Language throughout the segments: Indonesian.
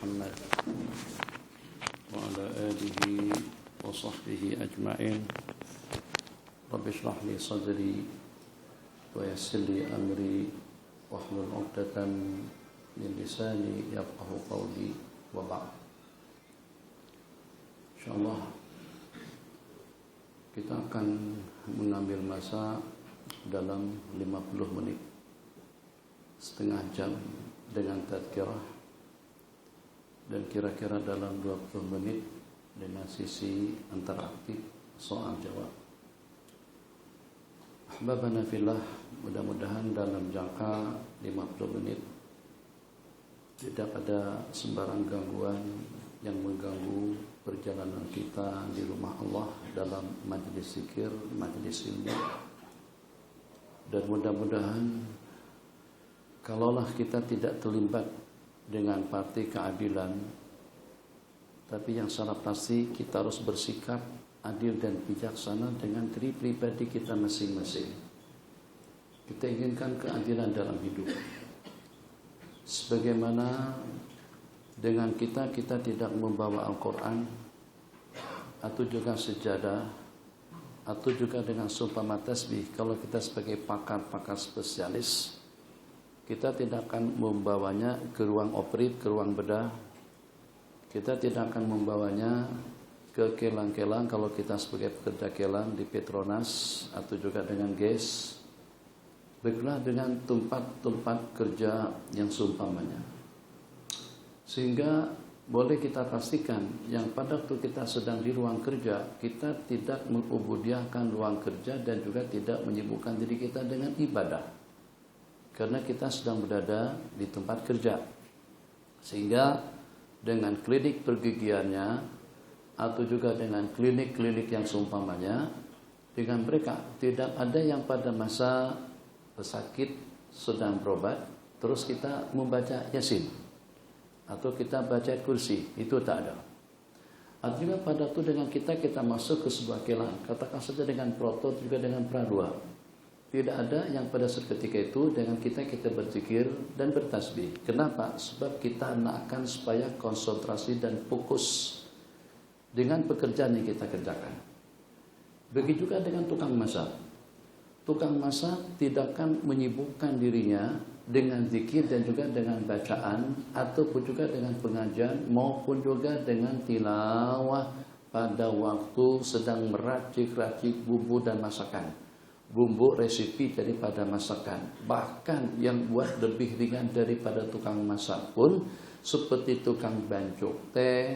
محمد وعلى آله وصحبه أجمعين. رب اشرح لي صدري ويسر لي أمري واحلل عقدة من لساني يفقهوا قولي وبعد. Insyaallah kita akan mengambil masa dalam 50 menit, setengah jam dengan tadkirah, dan kira-kira dalam 20 menit dengan sisi interaktif soal jawab. Ahbabana fillah, mudah-mudahan dalam jangka 50 menit tidak ada sembarang gangguan yang mengganggu perjalanan kita di rumah Allah dalam majelis zikir, majelis ilmu. Dan mudah-mudahan kalaulah kita tidak terlibat dengan partai keadilan, tapi yang secara pasti kita harus bersikap adil dan bijaksana dengan diri pribadi kita masing-masing. Kita inginkan keadilan dalam hidup. Sebagaimana dengan kita tidak membawa Al-Quran atau juga sejadah atau juga dengan sumpah tasbih, kalau kita sebagai pakar-pakar spesialis, kita tidak akan membawanya ke ruang operit, ke ruang bedah. Kita tidak akan membawanya ke kelang-kelang kalau kita sebagai pekerja kelang di Petronas atau juga dengan GES. Begitulah dengan tempat-tempat kerja yang seumpamanya. Sehingga boleh kita pastikan yang pada waktu kita sedang di ruang kerja, kita tidak mengubudiahkan ruang kerja dan juga tidak menyibukkan diri kita dengan ibadah. Karena kita sedang berada di tempat kerja. Sehingga dengan klinik pergigiannya atau juga dengan klinik-klinik yang seumpamanya, dengan mereka tidak ada yang pada masa pesakit sedang berobat terus kita membaca Yasin atau kita baca kursi, itu tak ada. Atau juga pada itu dengan kita masuk ke sebuah kelang, katakan saja dengan proto juga dengan pradua. Tidak ada yang pada saat ketika itu dengan kita berzikir dan bertasbih. Kenapa? Sebab kita nakkan supaya konsentrasi dan fokus dengan pekerjaan yang kita kerjakan. Begitu juga dengan tukang masak. Tukang masak tidak akan menyibukkan dirinya dengan zikir dan juga dengan bacaan, ataupun juga dengan pengajian maupun juga dengan tilawah pada waktu sedang meracik-racik bumbu dan masakan. Bumbu resipi daripada masakan. Bahkan yang buat lebih ringan daripada tukang masak pun seperti tukang bancok teh,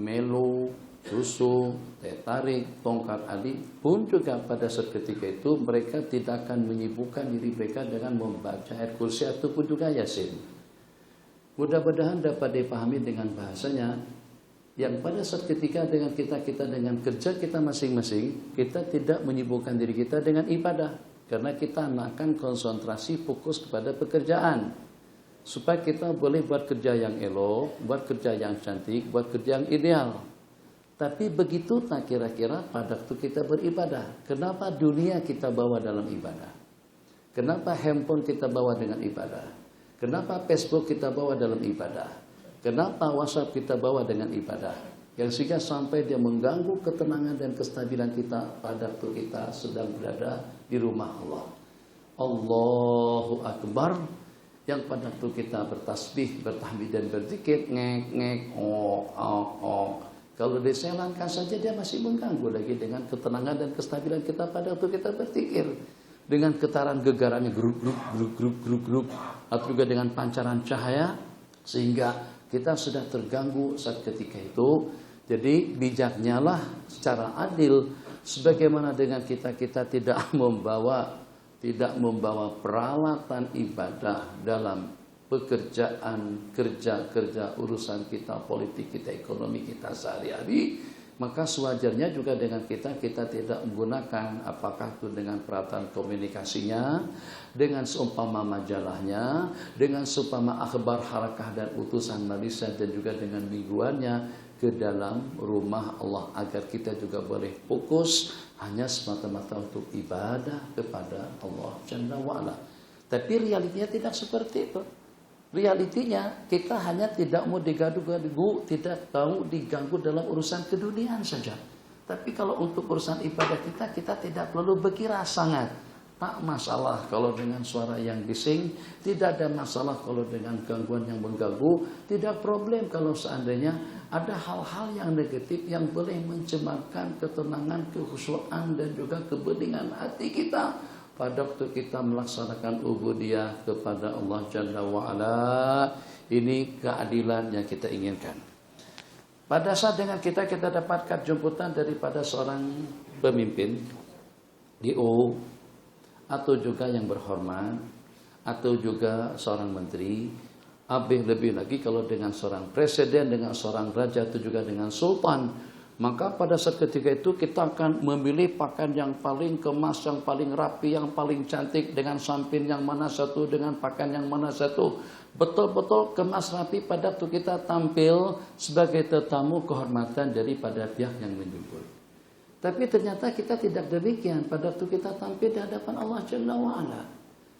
melu, susu, teh tarik, tongkat ali pun juga pada saat ketika itu mereka tidak akan menyibukkan diri mereka dengan membaca ayat kursi ataupun juga Yasin. Mudah-mudahan dapat dipahami dengan bahasanya, yang pada saat ketika dengan kita dengan kerja kita masing-masing, kita tidak menyibukkan diri kita dengan ibadah, karena kita akan konsentrasi fokus kepada pekerjaan, supaya kita boleh buat kerja yang elok, buat kerja yang cantik, buat kerja yang ideal. Tapi begitu tak kira-kira pada waktu kita beribadah. Kenapa dunia kita bawa dalam ibadah? Kenapa handphone kita bawa dengan ibadah? Kenapa Facebook kita bawa dalam ibadah? Kenapa WhatsApp kita bawa dengan ibadah? Yang sehingga sampai dia mengganggu ketenangan dan kestabilan kita pada waktu kita sedang berada di rumah Allah. Allahu Akbar. Yang pada waktu kita bertasbih, bertahmid dan berzikir, ngek, ok. Kalau diselangkan saja dia masih mengganggu lagi dengan ketenangan dan kestabilan kita pada waktu kita berzikir. Dengan getaran gegarannya grup, atau juga dengan pancaran cahaya, sehingga kita sudah terganggu saat ketika itu. Jadi bijaknya lah secara adil, sebagaimana dengan kita tidak membawa peralatan ibadah dalam pekerjaan, kerja urusan kita, politik kita, ekonomi kita sehari-hari, maka sewajarnya juga dengan kita tidak menggunakan apakah itu dengan peralatan komunikasinya, dengan seumpama majalahnya, dengan seumpama akhbar harakah dan utusan Malaysia dan juga dengan mingguannya ke dalam rumah Allah, agar kita juga boleh fokus hanya semata-mata untuk ibadah kepada Allah Jalla wa'ala. Tapi realitinya tidak seperti itu. Realitinya kita hanya tidak mau diganggu, tidak mau diganggu dalam urusan keduniaan saja. Tapi kalau untuk urusan ibadah kita tidak perlu berkira sangat. Tak masalah kalau dengan suara yang bising, tidak ada masalah kalau dengan gangguan yang mengganggu, tidak problem kalau seandainya ada hal-hal yang negatif yang boleh mencemarkan ketenangan, kekhusyuan dan juga kebeningan hati kita pada waktu kita melaksanakan ubudiyah kepada Allah Jalla wa'ala. Ini keadilan yang kita inginkan. Pada saat dengan kita dapatkan jemputan daripada seorang pemimpin DO, atau juga yang berhormat, atau juga seorang menteri, lebih lagi kalau dengan seorang presiden, dengan seorang raja, atau juga dengan sultan, maka pada saat ketika itu kita akan memilih pakaian yang paling kemas, yang paling rapi, yang paling cantik, dengan sampin yang mana satu, dengan pakaian yang mana satu. Betul-betul kemas rapi pada waktu kita tampil sebagai tetamu kehormatan daripada pihak yang menjemput. Tapi ternyata kita tidak demikian pada waktu kita tampil di hadapan Allah Jalla wa'ala.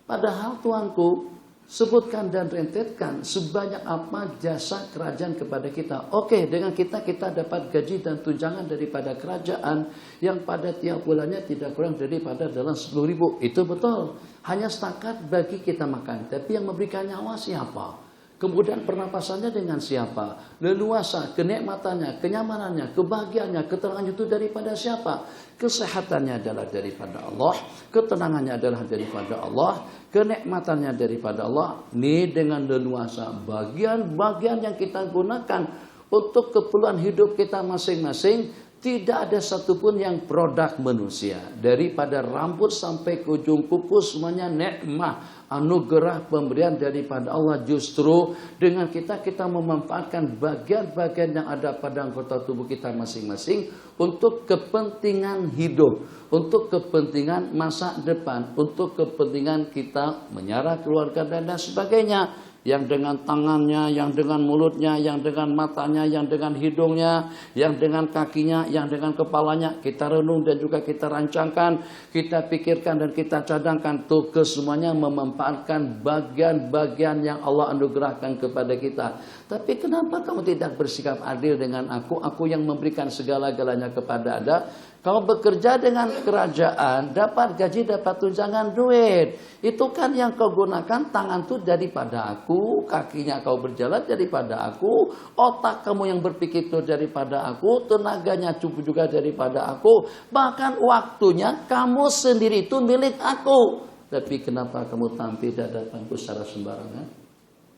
Padahal tuanku, sebutkan dan rentetkan sebanyak apa jasa kerajaan kepada kita. Oke, dengan kita dapat gaji dan tunjangan daripada kerajaan yang pada tiap bulannya tidak kurang daripada dalam 10.000. Itu betul. Hanya setakat bagi kita makan. Tapi yang memberikan nyawa siapa? Kemudian pernapasannya dengan siapa? Leluasa, kenikmatannya, kenyamanannya, kebahagiaannya, ketenangannya itu daripada siapa? Kesehatannya adalah daripada Allah, ketenangannya adalah daripada Allah, kenikmatannya daripada Allah. Ini dengan leluasa bagian-bagian yang kita gunakan untuk keperluan hidup kita masing-masing. Tidak ada satupun yang produk manusia. Daripada rambut sampai ke ujung kuku semuanya nikmah, anugerah pemberian daripada Allah. Justru dengan kita memanfaatkan bagian-bagian yang ada pada anggota tubuh kita masing-masing untuk kepentingan hidup, untuk kepentingan masa depan, untuk kepentingan kita menyara keluarga dan sebagainya. Yang dengan tangannya, yang dengan mulutnya, yang dengan matanya, yang dengan hidungnya, yang dengan kakinya, yang dengan kepalanya. Kita renung dan juga kita rancangkan, kita pikirkan dan kita cadangkan. Tuh kesemuanya memanfaatkan bagian-bagian yang Allah anugerahkan kepada kita. Tapi kenapa kamu tidak bersikap adil dengan aku yang memberikan segala-galanya kepada Anda? Kamu bekerja dengan kerajaan, dapat gaji, dapat tunjangan duit. Itu kan yang kau gunakan, tangan itu daripada aku, kakinya kau berjalan daripada aku, otak kamu yang berpikir itu daripada aku, tenaganya juga daripada aku, bahkan waktunya kamu sendiri itu milik aku. Tapi kenapa kamu tampil di hadapanku secara sembarangan?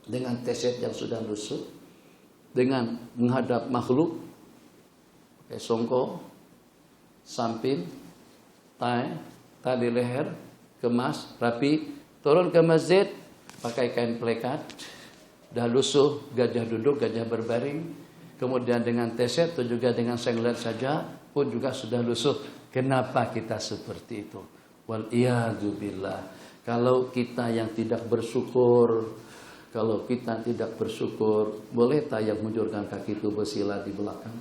Dengan teset yang sudah lusuh, dengan menghadap makhluk, pakai songkok, sampin, tali leher, kemas, rapi, turun ke masjid, pakai kain plekat, dah lusuh, gajah duduk, gajah berbaring, kemudian dengan teset atau juga dengan senglet saja pun juga sudah lusuh. Kenapa kita seperti itu? Wal'iyadzubillah. Kalau kita yang tidak bersyukur, boleh tak yang menjurkan kaki itu bersila di belakang?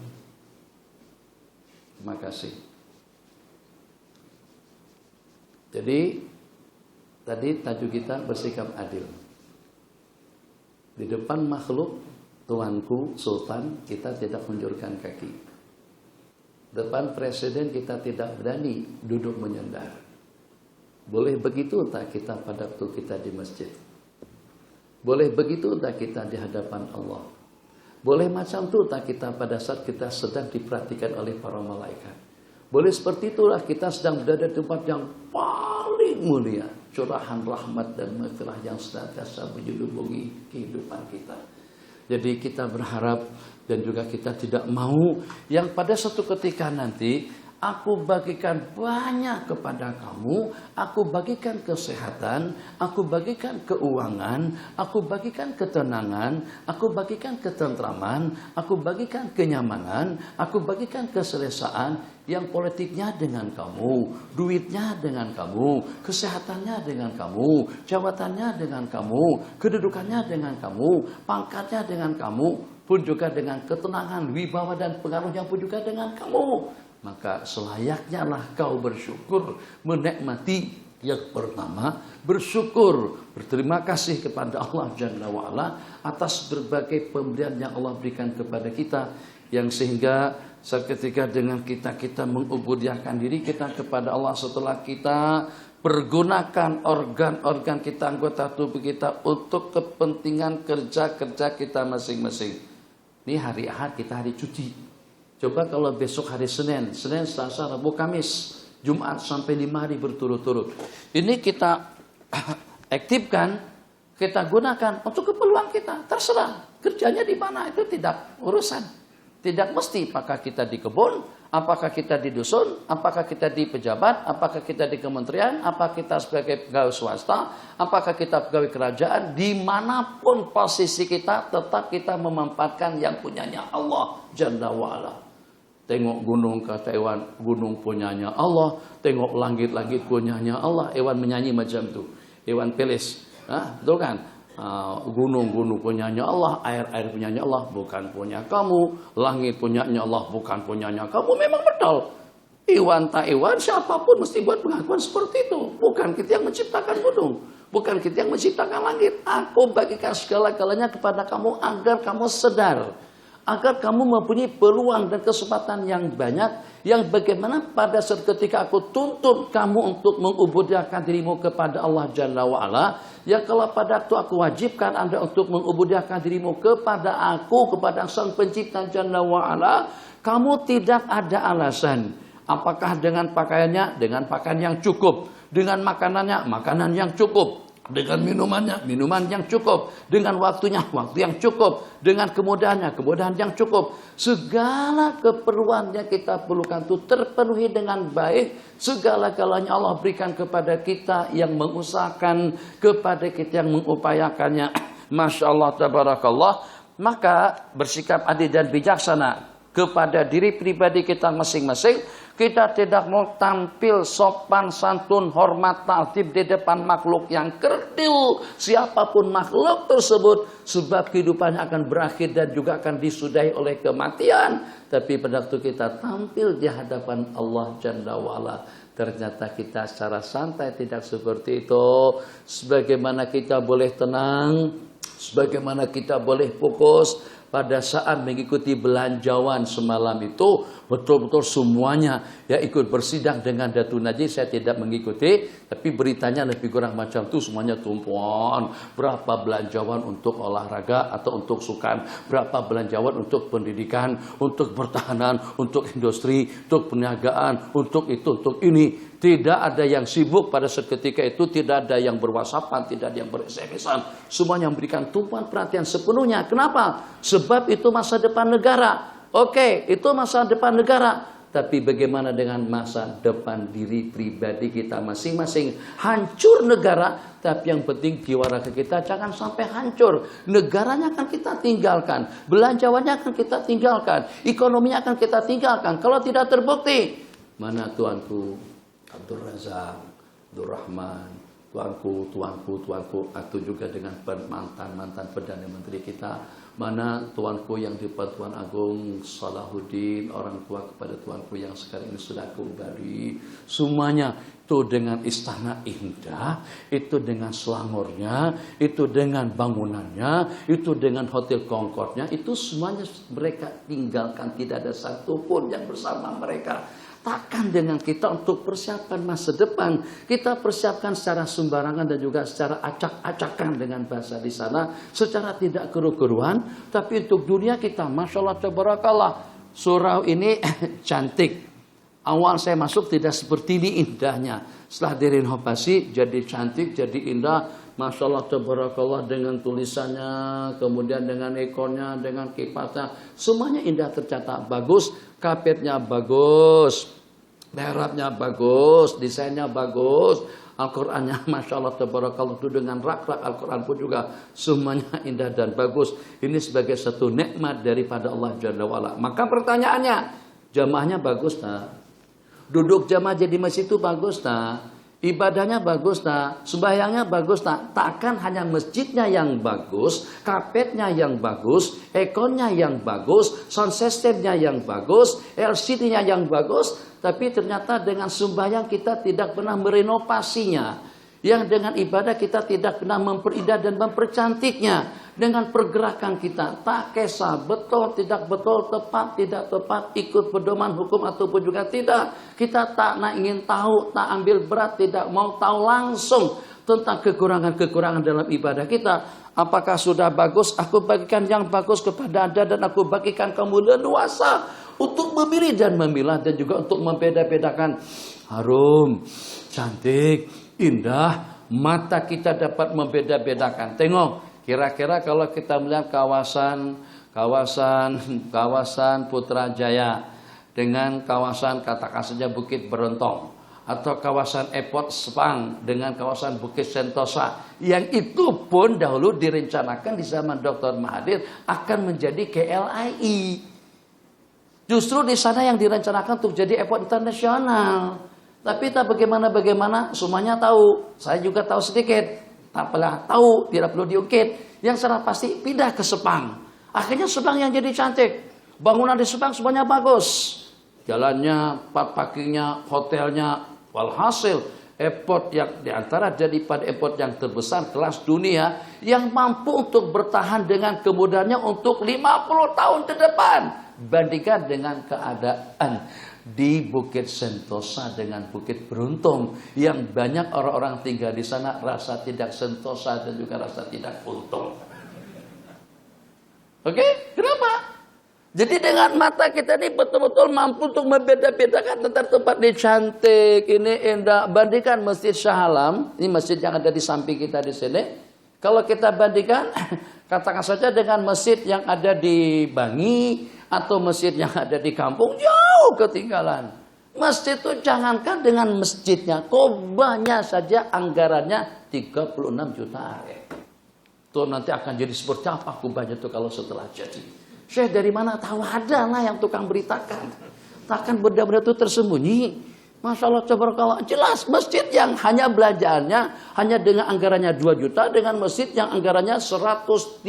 Terima kasih. Jadi tadi tajuk kita bersikap adil. Di depan makhluk, tuanku, sultan, kita tidak menjulurkan kaki. Depan presiden kita tidak berani duduk menyandar. Boleh begitu tak kita pada waktu kita di masjid? Boleh begitu tak kita di hadapan Allah? Boleh macam itu tak kita pada saat kita sedang diperhatikan oleh para malaikat? Boleh seperti itulah kita sedang berada di tempat yang paling mulia, curahan rahmat dan maghfirah yang senantiasa menyelubungi kehidupan kita. Jadi kita berharap dan juga kita tidak mau yang pada suatu ketika nanti aku bagikan banyak kepada kamu, aku bagikan kesehatan, aku bagikan keuangan, aku bagikan ketenangan, aku bagikan ketentraman, aku bagikan kenyamanan, aku bagikan keselesaan. Yang politiknya dengan kamu, duitnya dengan kamu, kesehatannya dengan kamu, jabatannya dengan kamu, kedudukannya dengan kamu, pangkatnya dengan kamu, pun juga dengan ketenangan, wibawa dan pengaruhnya pun juga dengan kamu. Maka selayaknya lah kau bersyukur, menikmati Yang pertama, bersyukur, berterima kasih kepada Allah Jalla wa'ala atas berbagai pemberian yang Allah berikan kepada kita, yang sehingga seketika dengan kita mengubudiyahkan diri kita kepada Allah setelah kita pergunakan organ-organ kita, anggota tubuh kita untuk kepentingan kerja-kerja kita masing-masing. Ini hari Ahad, kita hari cuti. Coba kalau besok hari Senin, Selasa, Rabu, Kamis, Jumat sampai 5 hari berturut-turut. Ini kita aktifkan, kita gunakan untuk keperluan kita. Terserah kerjanya di mana, itu tidak urusan. Tidak mesti apakah kita di kebun, apakah kita di dusun, apakah kita di pejabat, apakah kita di kementerian, apakah kita sebagai pegawai swasta, apakah kita pegawai kerajaan. Dimanapun posisi kita, tetap kita memanfaatkan yang punyanya Allah Jalla wa'ala. Tengok gunung, kata Iwan, gunung punyanya Allah. Tengok langit-langit punyanya Allah. Iwan menyanyi macam tu. Iwan Pelis, betul kan? Gunung-gunung punyanya Allah, air-air punyanya Allah, bukan punya kamu. Langit punyanya Allah, bukan punyanya kamu. Memang betul. Iwan tak Iwan, siapapun mesti buat pengakuan seperti itu. Bukan kita yang menciptakan gunung, bukan kita yang menciptakan langit. Aku bagikan segala-galanya kepada kamu agar kamu sadar, agar kamu mempunyai peluang dan kesempatan yang banyak, yang bagaimana pada saat ketika aku tuntut kamu untuk mengubudiyahkan dirimu kepada Allah Jalla wa'ala, yang kalau pada waktu aku wajibkan Anda untuk mengubudiyahkan dirimu kepada aku, kepada Sang Pencipta Jalla wa'ala, kamu tidak ada alasan. Apakah dengan pakaiannya, dengan pakaian yang cukup, dengan makanannya, makanan yang cukup, dengan minumannya, minuman yang cukup, dengan waktunya, waktu yang cukup, dengan kemudahannya, kemudahan yang cukup. Segala keperluan yang kita perlukan itu terpenuhi dengan baik. Segala-galanya Allah berikan kepada kita yang mengusahakan, kepada kita yang mengupayakannya. Masya Allah, tabarakallah. Maka bersikap adil dan bijaksana kepada diri pribadi kita masing-masing. Kita tidak mau tampil sopan santun, hormat, ta'zim di depan makhluk yang kerdil, siapapun makhluk tersebut, sebab kehidupannya akan berakhir dan juga akan disudahi oleh kematian. Tapi pada waktu kita tampil di hadapan Allah Jalla wa'ala, ternyata kita secara santai tidak seperti itu. Sebagaimana kita boleh tenang, sebagaimana kita boleh fokus pada saat mengikuti belanjawan semalam itu, betul-betul semuanya ya ikut bersidang dengan Datuk Najib. Saya tidak mengikuti, tapi beritanya lebih kurang macam itu, semuanya tumpuan. Berapa belanjawan untuk olahraga atau untuk sukan, berapa belanjawan untuk pendidikan, untuk pertahanan, untuk industri, untuk perniagaan, untuk itu, untuk ini. Tidak ada yang sibuk pada seketika itu, tidak ada yang berwhatsappan, tidak ada yang ber-SMS-an. Semuanya memberikan tumpuan perhatian sepenuhnya. Kenapa? Sebab itu masa depan negara. Oke, itu masa depan negara. Tapi bagaimana dengan masa depan diri pribadi kita masing-masing? Hancur negara, tapi yang penting jiwa raga kita jangan sampai hancur. Negaranya akan kita tinggalkan, belanjawannya akan kita tinggalkan, ekonominya akan kita tinggalkan. Kalau tidak terbukti, mana tuanku Abdul Razak, Abdul Rahman, tuanku, atau juga dengan mantan Perdana Menteri kita, mana tuanku yang di Pertuan Agung Salahuddin, orang tua kepada tuanku yang sekarang ini sudah kembali, semuanya itu dengan istana indah, itu dengan selangornya, itu dengan bangunannya, itu dengan hotel Concorde-nya, itu semuanya mereka tinggalkan, tidak ada satupun yang bersama mereka. Takkan dengan kita untuk persiapan masa depan, kita persiapkan secara sembarangan dan juga secara acak-acakan dengan bahasa di sana, secara tidak keru-keruan. Tapi untuk dunia kita, Masya Allah, tabarakallah, surau ini cantik. Awal saya masuk tidak seperti ini indahnya. Setelah direnovasi jadi cantik, jadi indah. Masya Allah, tabarakallah, dengan tulisannya, kemudian dengan ikonnya, dengan kipasnya, semuanya indah tercatat, bagus. Kapetnya bagus, mihrabnya bagus, desainnya bagus, Al-Qurannya Masya Allah tabarakallah itu dengan rak-rak Al-Quran pun juga semuanya indah dan bagus. Ini sebagai satu nikmat daripada Allah Jalla wa'ala. Maka pertanyaannya, jamaahnya bagus tak? Duduk jamaah jadi masjid itu bagus tak? ibadahnya bagus tak, sembahyangnya bagus tak, takkan hanya masjidnya yang bagus, karpetnya yang bagus, ekornya yang bagus, sound systemnya yang bagus, LCD-nya yang bagus, tapi ternyata dengan sembahyang kita tidak pernah merenovasinya. Yang dengan ibadah kita tidak pernah memperindah dan mempercantiknya. Dengan pergerakan kita tak kisah betul, tidak betul, tepat, tidak tepat, ikut pedoman hukum ataupun juga tidak. Kita tak ingin tahu, tak ambil berat, tidak mau tahu langsung tentang kekurangan-kekurangan dalam ibadah kita. Apakah sudah bagus? Aku bagikan yang bagus kepada Anda dan aku bagikan kamu leluasa untuk memilih dan memilah dan juga untuk membeda-bedakan harum, cantik, indah. Mata kita dapat membeda-bedakan. Tengok, kira-kira kalau kita melihat kawasan Putrajaya dengan kawasan katakan saja Bukit Berontong, atau kawasan Airport Sepang dengan kawasan Bukit Sentosa, yang itu pun dahulu direncanakan di zaman Dr. Mahathir akan menjadi KLII. Justru di sana yang direncanakan untuk jadi airport internasional. Tapi tak bagaimana semuanya tahu. Saya juga tahu sedikit. Tak pernah tahu, tidak perlu diungkit. Yang secara pasti pindah ke Sepang. Akhirnya Sepang yang jadi cantik. Bangunan di Sepang semuanya bagus. Jalannya, parkingnya, hotelnya, walhasil airport yang diantara daripada airport yang terbesar kelas dunia yang mampu untuk bertahan dengan kemudahannya untuk 50 tahun ke depan. Bandingkan dengan keadaan di Bukit Sentosa dengan Bukit Berontong yang banyak orang-orang tinggal di sana rasa tidak sentosa dan juga rasa tidak untung. Oke? Kenapa? Jadi dengan mata kita ini betul-betul mampu untuk membeda-bedakan tentang tempat ini cantik, ini indah. Bandingkan Masjid Shah Alam, ini masjid yang ada di samping kita di sini. Kalau kita bandingkan, katakan saja dengan masjid yang ada di Bangi atau masjid yang ada di kampung, jauh ketinggalan. Masjid itu jangankan dengan masjidnya, kubahnya saja anggarannya 36 juta. Itu nanti akan jadi seperti apa kubahnya itu kalau setelah jadi. Syekh dari mana tahu, ada lah yang tukang beritakan. Takkan benda-benda itu tersembunyi. Masya Allah, tabarakallah. Jelas masjid yang hanya belanjaannya hanya dengan anggarannya 2 juta dengan masjid yang anggarannya 150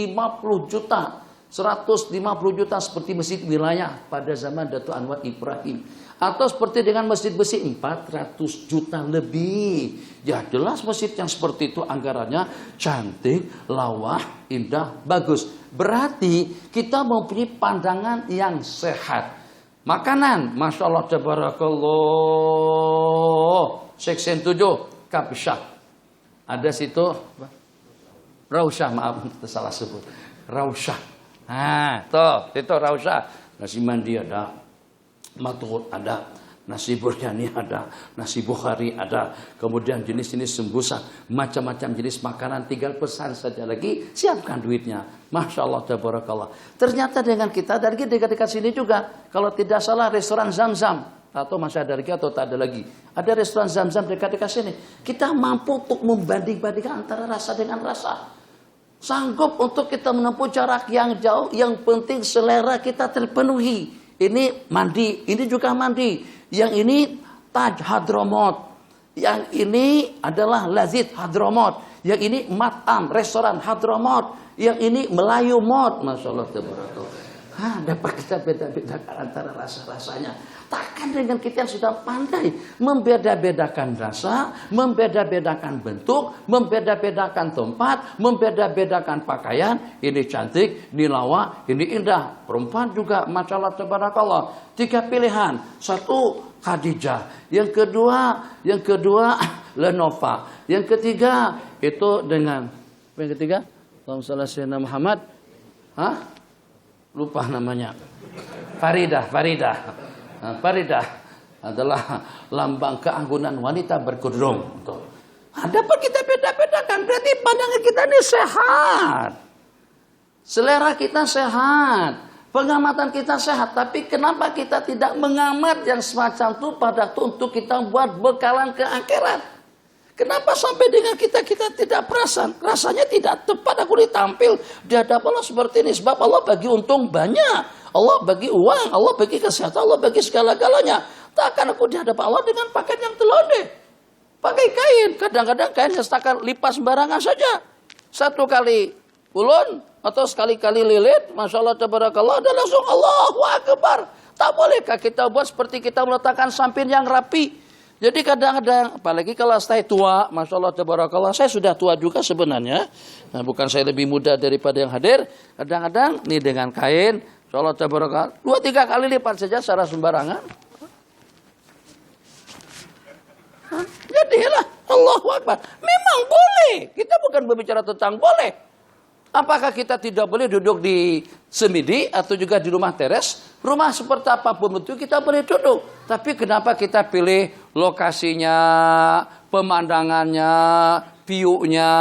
juta. 150 juta seperti masjid wilayah pada zaman Datuk Anwar Ibrahim. Atau seperti dengan masjid besi 400 juta lebih. Ya jelas masjid yang seperti itu anggarannya cantik, lawah, indah, bagus. Berarti kita mempunyai pandangan yang sehat. Makanan, Masya Allah, tabarakallah. Seksi 7, Kabsyah. Ada situ, Rausyah, maaf, salah sebut. Rausyah. Nah, tuh, itu Rausyah. Nasi mandi ada, matur ada, nasi buryani ada, nasi bukhari ada, kemudian jenis-jenis sembusa, macam-macam jenis makanan. Tinggal pesan saja lagi, siapkan duitnya. Masya Allah, tabarakallah. Ternyata dengan kita dari dekat-dekat sini juga, kalau tidak salah restoran Zam-Zam, atau masih ada lagi atau tak ada lagi, ada restoran Zam-Zam dekat-dekat sini. Kita mampu untuk membanding-bandingkan antara rasa dengan rasa. Sanggup untuk kita menempuh jarak yang jauh, yang penting selera kita terpenuhi. Ini mandi, ini juga mandi. Yang ini Taj Hadramot. Yang ini adalah Lazid Hadramot. Yang ini Matam, restoran Hadramot. Yang ini Melayu Mod. Masya Allah, dapat kita beda-bedakan antara rasa-rasanya. Takkan dengan kita yang sudah pandai membeda-bedakan rasa, membeda-bedakan bentuk, membeda-bedakan tempat, membeda-bedakan pakaian. Ini cantik, ini lawa, ini indah. Perempuan juga, Masya Allah, tabarakallah. 3 pilihan. 1, Khadijah. Yang kedua Lenovo. Yang ketiga itu dengan yang ketiga, Allahumma shalli ala sayyidina Muhammad. Lupa namanya. Faridah. Faridah adalah lambang keanggunan wanita berkerudung. Dapat kita beda-bedakan. Berarti pandangan kita ini sehat. Selera kita sehat. Pengamatan kita sehat. Tapi kenapa kita tidak mengamat yang semacam itu pada untuk kita buat bekalan ke akhirat? Kenapa sampai dengan kita tidak perasan? Rasanya tidak tepat aku ditampil di hadapan Allah seperti ini. Sebab Allah bagi untung banyak. Allah bagi uang, Allah bagi kesehatan, Allah bagi segala-galanya. Takkan aku di hadapan Allah dengan pakaian yang telodeh. pakai kain. Kadang-kadang kainnya setakat lipat sembarangan saja. Satu kali ulun atau sekali-kali lilit, Masya Allah, tabarakallah, dan langsung Allahu Akbar. Tak bolehkah kita buat seperti kita meletakkan samping yang rapi? Jadi kadang-kadang, apalagi kalau saya tua, Masya Allah, tabarakallah, saya sudah tua juga sebenarnya. Nah, bukan saya lebih muda daripada yang hadir. Kadang-kadang, nih dengan kain, Masya Allah, tabarakallah, 2-3 kali lipat saja secara sembarangan. Jadilah Allahu Akbar. Memang boleh. Kita bukan berbicara tentang boleh. Apakah kita tidak boleh duduk di semidi atau juga di rumah teres? Rumah seperti apapun itu kita boleh duduk. Tapi kenapa kita pilih lokasinya, pemandangannya, view-nya,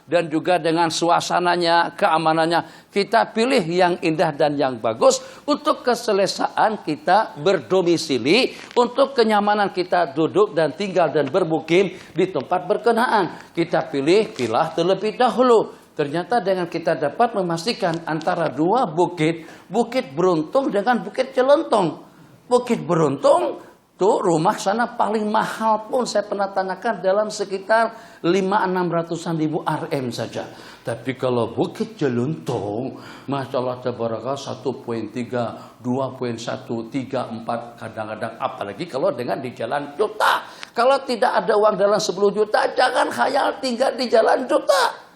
dan juga dengan suasananya, keamanannya. Kita pilih yang indah dan yang bagus untuk keselesaan kita berdomisili, untuk kenyamanan kita duduk dan tinggal dan bermukim di tempat berkenaan. Kita pilih terlebih dahulu. Ternyata dengan kita dapat memastikan antara dua bukit, Bukit Beruntung dengan Bukit Celentong. Bukit Beruntung tuh rumah sana paling mahal pun saya pernah tanyakan dalam sekitar 500-600-an ribu RM saja. Tapi kalau Bukit Celentong, Masya Allah, tabarakallah, 1,3, 2,1, 3, 4, kadang-kadang apalagi kalau dengan di jalan juta. Kalau tidak ada uang dalam 10 juta, jangan khayal tinggal di jalan juta.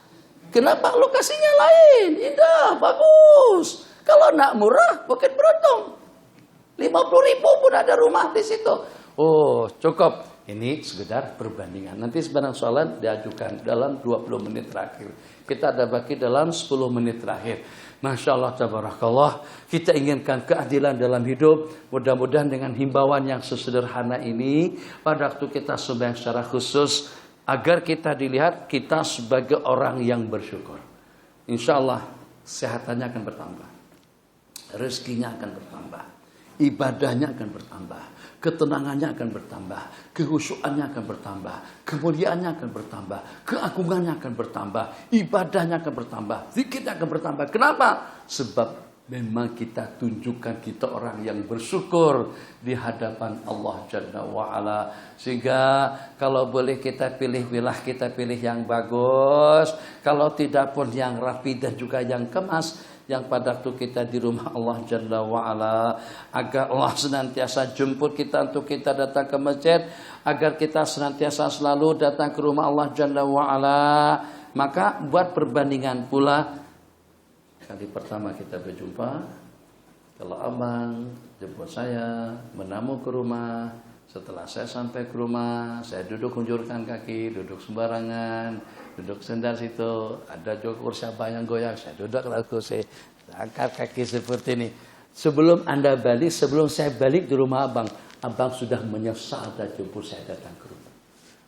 Kenapa? Lokasinya lain, indah, bagus. Kalau nak murah, Bukit Beruntung. 50.000 pun ada rumah di situ. Oh, cukup. Ini sekedar perbandingan. Nanti sebarang soalan diajukan dalam 20 menit terakhir. Kita ada bagi dalam 10 menit terakhir. Masya Allah, tabarakallah. Kita inginkan keadilan dalam hidup. Mudah-mudahan dengan himbauan yang sesederhana ini, pada waktu kita sembahyang secara khusus, agar kita dilihat kita sebagai orang yang bersyukur. Insya Allah sehatannya akan bertambah, rezekinya akan bertambah, ibadahnya akan bertambah, ketenangannya akan bertambah, kehusuannya akan bertambah, kemuliaannya akan bertambah, keagungannya akan bertambah, ibadahnya akan bertambah, zikirnya akan bertambah. Kenapa? Sebab memang kita tunjukkan kita orang yang bersyukur di hadapan Allah Jalla wa'ala. Sehingga kalau boleh kita pilih wilayah, kita pilih yang bagus. Kalau tidak pun yang rapi dan juga yang kemas. Yang pada waktu kita di rumah Allah Jalla wa'ala, agar Allah senantiasa jemput kita untuk kita datang ke masjid, agar kita senantiasa selalu datang ke rumah Allah Jalla wa'ala. Maka buat perbandingan pula, kali pertama kita berjumpa, kalau abang jemput saya, menamu ke rumah, setelah saya sampai ke rumah, saya duduk hunjurkan kaki, duduk sembarangan, duduk sendal situ, ada juga kursi abang yang goyang, saya duduk ke kursi, angkat kaki seperti ini. Sebelum Anda balik, sebelum saya balik di rumah abang, abang sudah menyesal dan jemput saya datang ke rumah.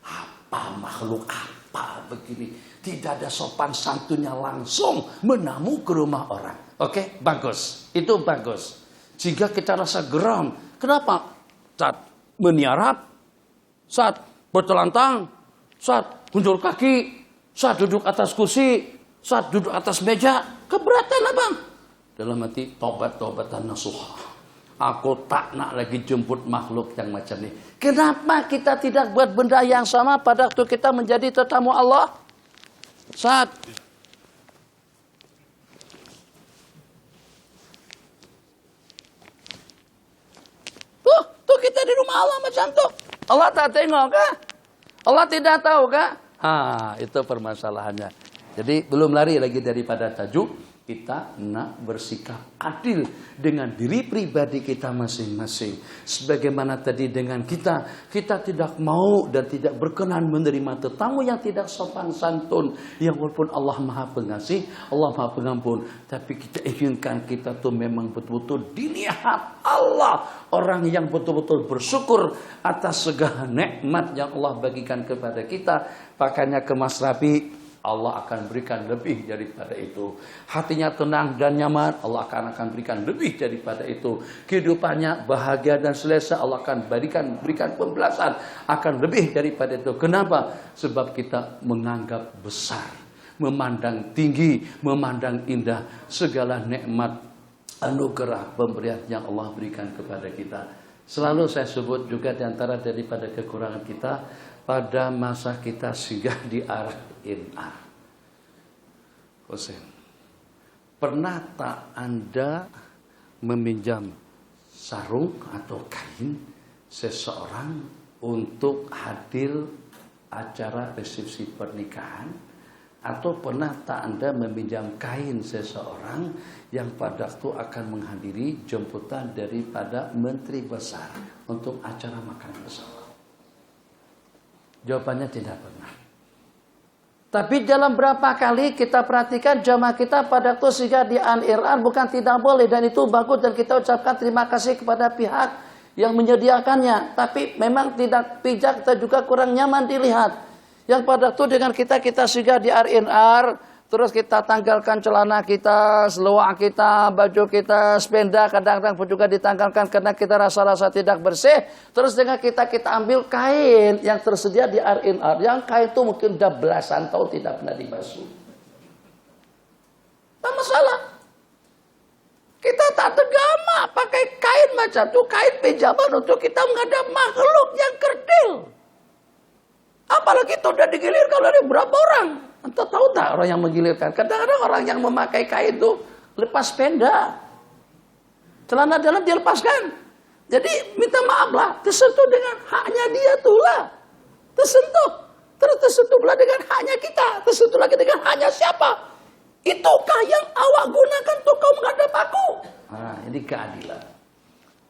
Apa makhluk apa begini? Tidak ada sopan santunnya, langsung menamu ke rumah orang. Oke, bagus. Itu bagus. Sehingga kita rasa geram. Kenapa? Saat meniarap, saat bertelantang, saat hunjur kaki, saat duduk atas kursi, saat duduk atas meja, keberatan abang. Dalam hati, tobat-tobatan nasuha. Aku tak nak lagi jemput makhluk yang macam ini. Kenapa kita tidak buat benda yang sama pada waktu kita menjadi tetamu Allah? Saat tuh kita di rumah Allah macam tuh. Allah tak tengok kah? Allah tidak tahu kah? Itu permasalahannya. Jadi belum lari lagi daripada tajuk. Kita nak bersikap adil dengan diri pribadi kita masing-masing. Sebagaimana tadi dengan kita tidak mau dan tidak berkenan menerima tetamu yang tidak sopan santun. Yang walaupun Allah Maha Pengasih, Allah Maha Pengampun. Tapi kita inginkan kita tuh memang betul-betul dilihat Allah. Orang yang betul-betul bersyukur atas segala nikmat yang Allah bagikan kepada kita. Pakainya kemas rapi, Allah akan berikan lebih daripada itu. Hatinya tenang dan nyaman, Allah akan berikan lebih daripada itu. Kehidupannya bahagia dan selesa, Allah akan berikan pembelasan, akan lebih daripada itu. Kenapa? Sebab kita menganggap besar, memandang tinggi, memandang indah segala nikmat anugerah pemberian yang Allah berikan kepada kita. Selalu saya sebut juga di antara daripada kekurangan kita, pada masa kita singgah di R&R. Husein, pernah tak Anda meminjam sarung atau kain seseorang untuk hadir acara resepsi pernikahan? Atau pernah tak Anda meminjam kain seseorang yang pada waktu akan menghadiri jemputan daripada menteri besar untuk acara makan bersama? Jawabannya tidak pernah. Tapi dalam berapa kali kita perhatikan jamaah kita pada waktu sehingga di R&R bukan tidak boleh, dan itu bagus dan kita ucapkan terima kasih kepada pihak yang menyediakannya. Tapi memang tidak bijak, kita juga kurang nyaman dilihat. Yang pada waktu dengan kita singgah di R&R, terus kita tanggalkan celana kita, seluar kita, baju kita, sepeda kadang-kadang pun juga ditanggalkan karena kita rasa-rasa tidak bersih. Terus dengan kita ambil kain yang tersedia di R&R, yang kain itu mungkin udah belasan tahun tidak pernah dibasuh. Tak masalah. Kita tak tegama pakai kain macam itu, kain pinjaman untuk kita menghadap makhluk yang kerdil. Apalagi itu udah digilir kalau ada berapa orang. Anda tahu tak orang yang menggilirkan? Kadang-kadang orang yang memakai kain itu lepas penda. Celana dalam dia lepaskan. Jadi minta maaf lah, tersentuh dengan haknya dia tuh lah. Tersentuh. Terus tersentuh pula dengan haknya kita. Tersentuh lagi dengan haknya siapa? Itukah yang awak gunakan untuk kau menghadap aku? Nah, ini keadilan.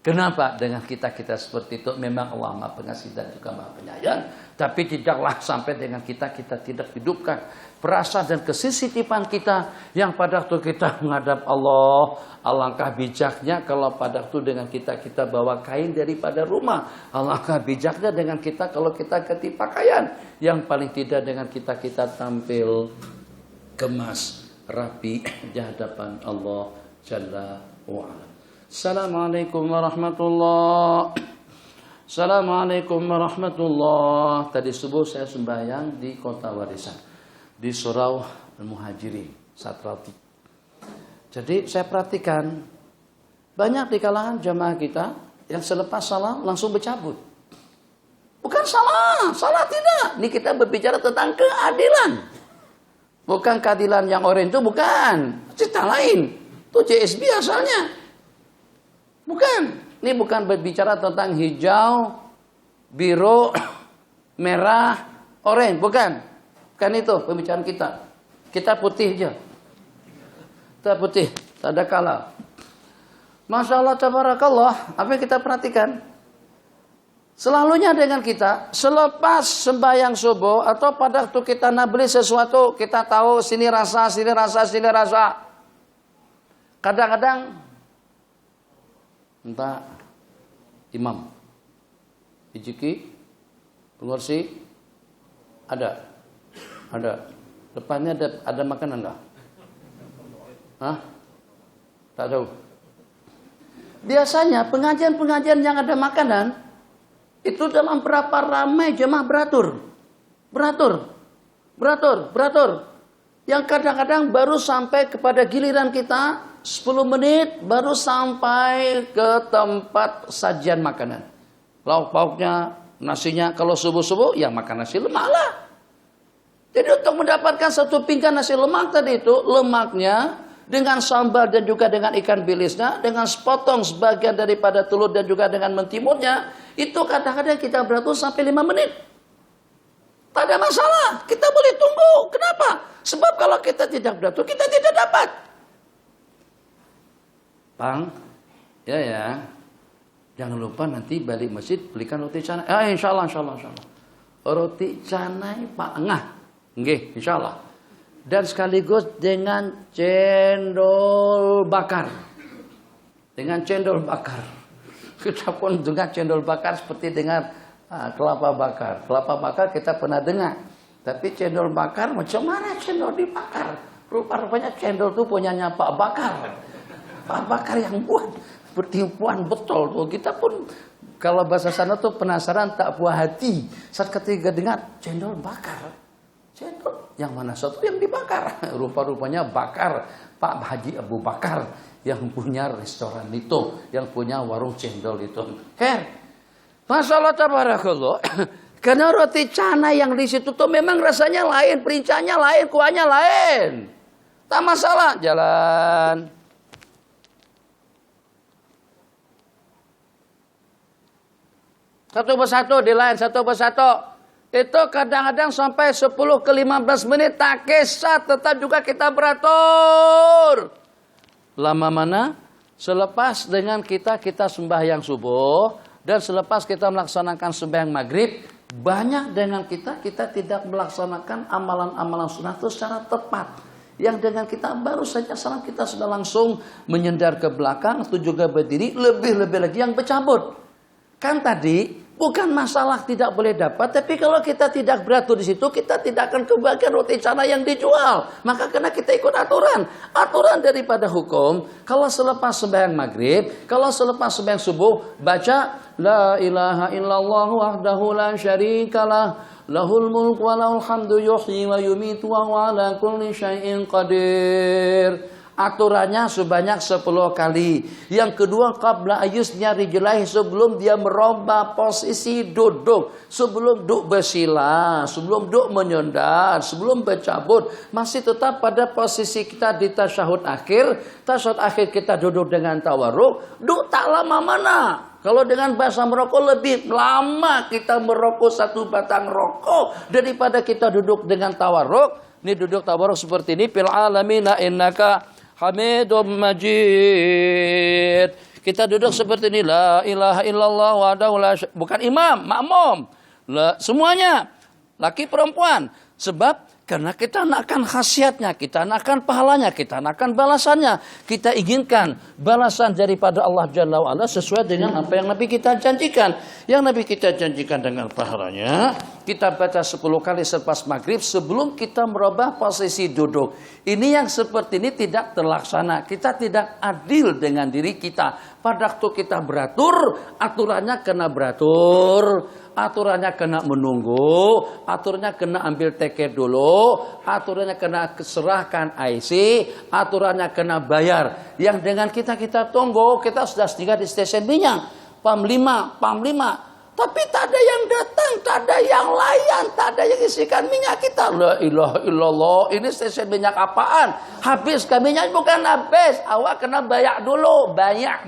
Kenapa dengan kita seperti itu? Memang Allah Maha Pengasih dan juga Maha Penyayang. Tapi tidaklah sampai dengan kita tidak hidupkan perasaan dan kesensitipan kita yang pada waktu kita menghadap Allah. Alangkah bijaknya kalau pada waktu dengan kita bawa kain daripada rumah. Alangkah bijaknya dengan kita kalau kita ganti pakaian. Yang paling tidak dengan kita tampil kemas, rapi di hadapan Allah Jalla wa'ala. Assalamualaikum warahmatullahi. Assalamualaikum warahmatullahi. Tadi subuh saya sembahyang di Kota Warisan, di Surau Al-Muhajirin, Satrati. Jadi saya perhatikan banyak di kalangan jamaah kita yang selepas salam langsung bercabut. Bukan salah tidak. Ini kita berbicara tentang keadilan. Bukan keadilan yang orange itu bukan. Cerita lain. Itu JSB asalnya. Bukan, ini bukan berbicara tentang hijau, biru, merah, oranye, bukan. Bukan itu pembicaraan kita. Kita putih aja. Kita putih, tak ada kalah. Masya Allah, tabarakallah, apa yang kita perhatikan? Selalunya dengan kita, selepas sembahyang subuh atau pada waktu kita nak beli sesuatu, kita tahu sini rasa. Kadang-kadang entah imam, ijiki, pengursi, ada. Depannya ada makanan enggak? Hah? Tak tahu. Biasanya pengajian yang ada makanan itu dalam berapa ramai jemaah beratur. Yang kadang-kadang baru sampai kepada giliran kita 10 menit baru sampai ke tempat sajian makanan. Lauk pauknya, nasinya, kalau subuh-subuh ya makan nasi lemak lah. Jadi untuk mendapatkan satu pinggan nasi lemak tadi itu, lemaknya dengan sambal dan juga dengan ikan bilisnya, dengan sepotong sebagian daripada telur dan juga dengan mentimurnya, itu kadang-kadang kita beratur sampai 5 menit. Tak ada masalah, kita boleh tunggu. Kenapa? Sebab kalau kita tidak beratur, kita tidak dapat. Bang, ya, jangan lupa nanti balik masjid belikan roti canai. Insyaallah. Roti canai Pak Engah, nggih, insyaallah. Dan sekaligus dengan cendol bakar. Kita pun dengan cendol bakar seperti dengan kelapa bakar. Kelapa bakar kita pernah dengar, tapi cendol bakar macam mana cendol dibakar? Rupa-rupanya cendol itu punyanya Pak Bakar. Pak Bakar yang buat bertipuan betul tuh. Kita pun kalau bahasa sana tuh penasaran tak puas hati saat ketika dengar cendol bakar. Cendol yang mana satu yang dibakar? Rupa-rupanya bakar Pak Haji Abu Bakar yang punya restoran itu, yang punya warung cendol itu. Masalah tabarakallah. Karena roti canai yang di situ tuh memang rasanya lain, perincanya lain, kuahnya lain. Tak masalah, jalan. Satu persatu, di lain satu persatu. Itu kadang-kadang sampai 10 ke 15 menit tak kisah, tetap juga kita beratur. Lama mana? Selepas dengan kita sembahyang subuh dan selepas kita melaksanakan sembahyang maghrib, banyak dengan kita tidak melaksanakan amalan-amalan sunnah itu secara tepat. Yang dengan kita baru saja salam kita sudah langsung menyendar ke belakang atau juga berdiri, lebih-lebih lagi yang bercabut. Kan tadi bukan masalah tidak boleh dapat, tapi kalau kita tidak beratur di situ, kita tidak akan kebagian roti canai yang dijual. Maka karena kita ikut aturan daripada hukum. Kalau selepas sembahyang maghrib, kalau selepas sembahyang subuh, baca la ilaha illallah wahdahu la syarikalah, lahul mulk wa lahul hamdu yuhyi wa yumitu wa ala kulli syai'in qadir. Aturannya sebanyak 10 kali. Yang kedua, qabla ayusnya rijlahi, sebelum dia merubah posisi duduk, sebelum duduk bersila, sebelum duduk menyandar, sebelum bercabut, masih tetap pada posisi kita di tasyahud akhir. Tasyahud akhir kita duduk dengan tawarruk, duduk tak lama mana. Kalau dengan bahasa merokok, lebih lama kita merokok satu batang rokok daripada kita duduk dengan tawarruk. Ini duduk tawarruk seperti ini, fil alamina innaka Hamidum Majid. Kita duduk seperti ini, la ilaha illallah wahdahu la syarika, bukan imam, makmum. Semuanya laki perempuan. Sebab karena kita nakkan khasiatnya, kita nakkan pahalanya, kita nakkan balasannya. Kita inginkan balasan daripada Allah Jalla wa'ala sesuai dengan apa yang Nabi kita janjikan. Yang Nabi kita janjikan dengan pahalanya, kita baca 10 kali selepas maghrib sebelum kita merubah posisi duduk. Ini yang seperti ini tidak terlaksana. Kita tidak adil dengan diri kita. Pada waktu kita beratur, aturannya kena beratur. Aturannya kena menunggu, aturannya kena ambil tiket dulu, aturannya kena serahkan IC, aturannya kena bayar. Yang dengan kita tunggu, kita sudah singgah di stasiun minyak, PAM 5. Tapi tak ada yang datang, tak ada yang layan, tak ada yang isikan minyak kita. La ilaha illallah, ini stasiun minyak apaan? Habis kan minyak? Bukan habis, awak kena bayar dulu, bayar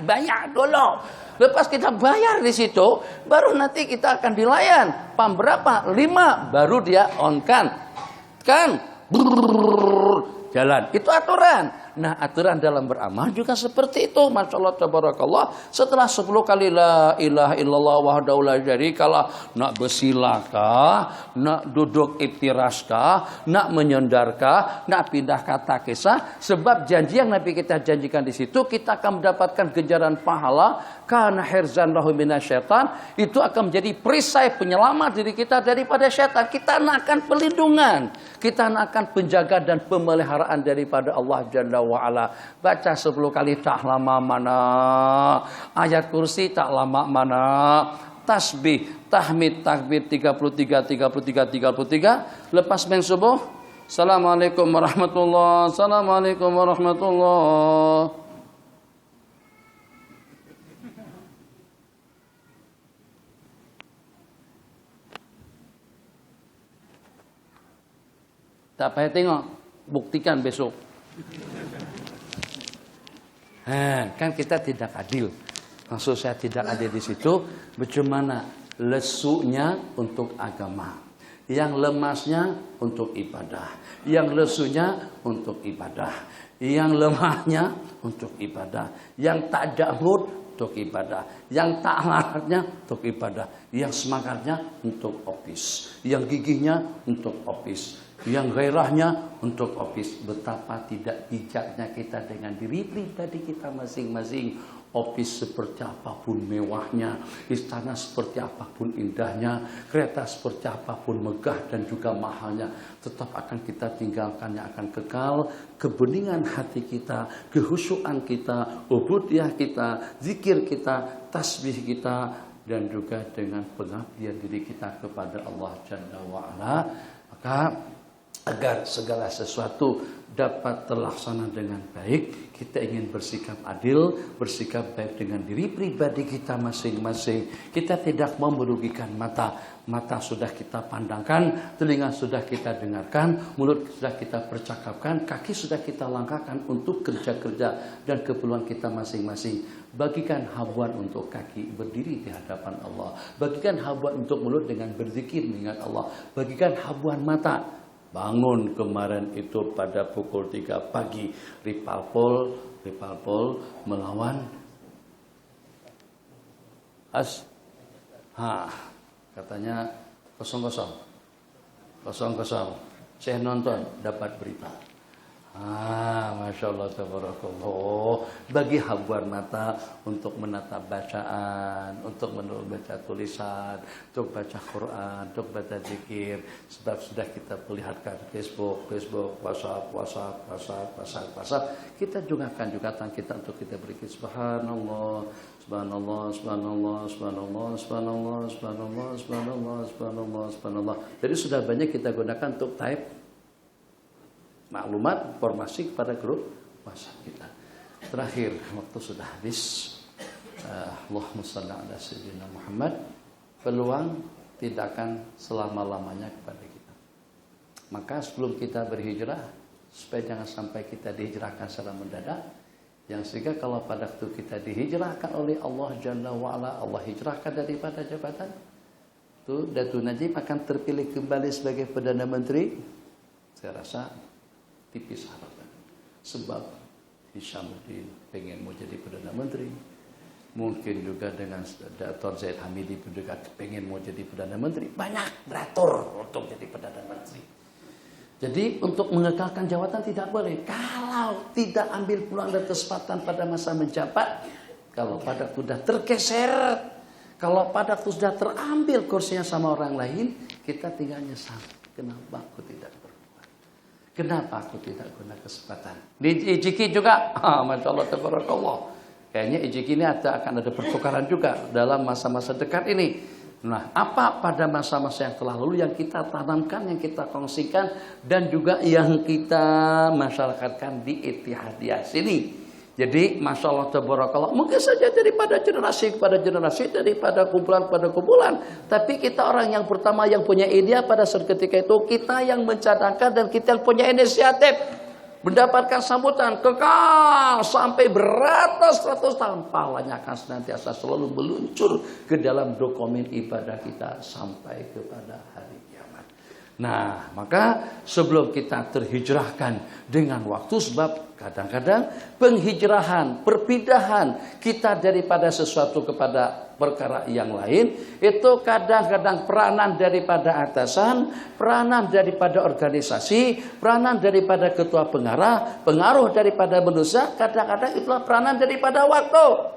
dulu. Lepas kita bayar di situ, baru nanti kita akan dilayan. PAM berapa? 5, baru dia on kan. Jalan. Itu aturan. Nah, aturan dalam beramal juga seperti itu. Masya Allah, tabarakallah. Setelah 10 kali la ilaha illallah wahdahu la syarikalah, nak bersilakah, nak duduk iftiraskah, nak menyandarkah, nak pindah kata kisah. Sebab janji yang Nabi kita janjikan di situ, kita akan mendapatkan ganjaran pahala. Karena hirzan lahu minasyaitan, itu akan menjadi perisai penyelamat diri kita daripada syaitan. Kita akan pelindungan, kita akan penjaga dan pemeliharaan daripada Allah Jalla wa'ala. Baca 10 kali tak lama mana, ayat kursi tak lama mana, tasbih, tahmid, takbir 33. Lepas main subuh, Assalamualaikum warahmatullahi wabarakatuh. Assalamualaikum warahmatullahi wabarakatuh. Tak payah tengok, buktikan besok. Kan kita tidak adil. Maksud saya tidak adil di situ. Bagaimana lesunya untuk agama, yang lemasnya untuk ibadah, yang lesunya untuk ibadah, yang lemahnya untuk ibadah, yang tak ada mood untuk ibadah, yang tak laratnya untuk ibadah, yang semangatnya untuk office, yang gigihnya untuk office, yang gairahnya untuk office. Betapa tidak bijaknya kita dengan diri pribadi kita masing-masing. Office seperti apapun mewahnya, istana seperti apapun indahnya, kereta seperti apapun megah dan juga mahalnya, tetap akan kita tinggalkannya, akan kekal. Kebeningan hati kita, kehusyuan kita, ubudiyah kita, zikir kita, tasbih kita, dan juga dengan pengabdian diri kita kepada Allah Jalla wa'ala. Maka agar segala sesuatu dapat terlaksana dengan baik, kita ingin bersikap adil, bersikap baik dengan diri pribadi kita masing-masing. Kita tidak mau merugikan mata. Mata sudah kita pandangkan, telinga sudah kita dengarkan, mulut sudah kita percakapkan, kaki sudah kita langkahkan untuk kerja-kerja dan keperluan kita masing-masing. Bagikan habuan untuk kaki berdiri di hadapan Allah. Bagikan habuan untuk mulut dengan berzikir mengingat Allah. Bagikan habuan mata. Bangun kemarin itu pada pukul 3 pagi. Ripalpol melawan katanya 0-0. Saya nonton dapat berita. Masya Allah, tabarakallah. Bagi habuan mata untuk menata bacaan, untuk membaca tulisan, untuk baca Quran, untuk baca zikir. Sebab sudah kita perlihatkan Facebook, WhatsApp. Kita juga kita untuk kita berikir subhanallah, subhanallah. Jadi sudah banyak kita gunakan untuk type maklumat, informasi kepada grup WhatsApp kita. Terakhir, waktu sudah habis. Allahumma shalli ala sayyidina Muhammad. Peluang tidak akan selama-lamanya kepada kita. Maka sebelum kita berhijrah, supaya jangan sampai kita dihijrahkan secara mendadak, yang sehingga kalau pada waktu kita dihijrahkan oleh Allah Jalla wa'ala, Allah hijrahkan daripada jabatan, itu Datuk Najib akan terpilih kembali sebagai Perdana Menteri. Saya rasa tipis harapan. Sebab Hishamuddin pengen mau jadi Perdana Menteri. Mungkin juga dengan Dr. Zaid Hamidi pun juga pengen mau jadi Perdana Menteri. Banyak beratur untuk jadi Perdana Menteri. Jadi untuk mengekalkan jabatan tidak boleh. Kalau tidak ambil peluang dan kesempatan pada masa menjabat, kalau pada sudah tergeser, kalau pada sudah terambil kursinya sama orang lain, kita tinggal nyesal. Kenapa aku tidak berbuat? Kenapa aku tidak guna kesempatan? Di Ijiki juga, Masya Allah, tabarakallah. Kayaknya Ijiki ini akan ada pertukaran juga dalam masa-masa dekat ini. Nah, apa pada masa-masa yang telah lalu yang kita tanamkan, yang kita kongsikan, dan juga yang kita masyarakatkan di Ittihadiyah sini. Jadi, Masya Allah, tabarakallah, mungkin saja daripada generasi kepada generasi, daripada kumpulan pada kumpulan. Tapi kita orang yang pertama yang punya ide pada saat ketika itu, kita yang mencadangkan dan kita yang punya inisiatif. Mendapatkan sambutan kekal sampai beratus-ratus tahun. Pahalanya akan senantiasa selalu meluncur ke dalam dokumen ibadah kita sampai kepada hari kiamat. Nah, maka sebelum kita terhijrahkan dengan waktu, sebab kadang-kadang penghijrahan, perpindahan kita daripada sesuatu kepada perkara yang lain, itu kadang-kadang peranan daripada atasan, peranan daripada organisasi, peranan daripada ketua pengarah, pengaruh daripada manusia, kadang-kadang itulah peranan daripada waktu.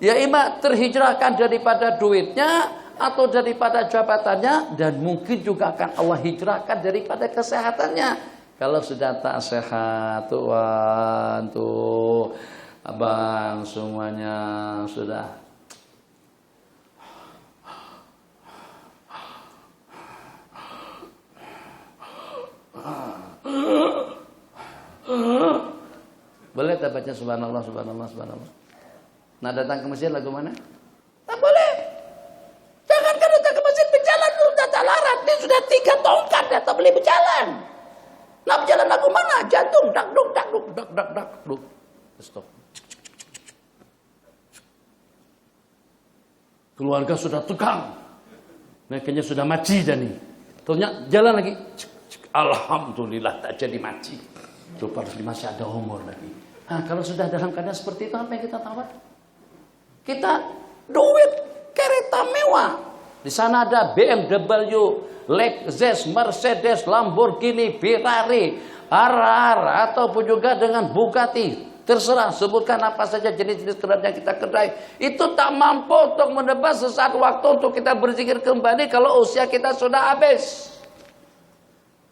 Ya ima terhijrahkan daripada duitnya, atau daripada jabatannya, dan mungkin juga akan Allah hijrahkan daripada kesehatannya. Kalau sudah tak sehat, tuan, tuh abang semuanya sudah boleh tak baca subhanallah, subhanallah, subhanallah. Nah, datang ke masjid lagu mana? Tak boleh. Jangan kan datang ke masjid berjalan dulu, tak larat. Dia sudah 3 tongkat, dia tak boleh berjalan. Nah, berjalan lagu mana? Jantung, dak, duk, dak, duk, dak, dak, dak, duk. Stop. Keluarga sudah tukang. Kayaknya sudah mati dah ni. Ternyata jalan lagi. Alhamdulillah tak jadi mati. Itu masih ada umur lagi. Nah, kalau sudah dalam keadaan seperti itu, apa yang kita tawar? Kita duit kereta mewah. Di sana ada BMW, Lexus, Mercedes, Lamborghini, Ferrari, Ara-Ara, ataupun juga dengan Bugatti. Terserah, sebutkan apa saja jenis-jenis kendaraan yang kita kedai. Itu tak mampu untuk menebas sesaat waktu untuk kita berzikir kembali kalau usia kita sudah habis.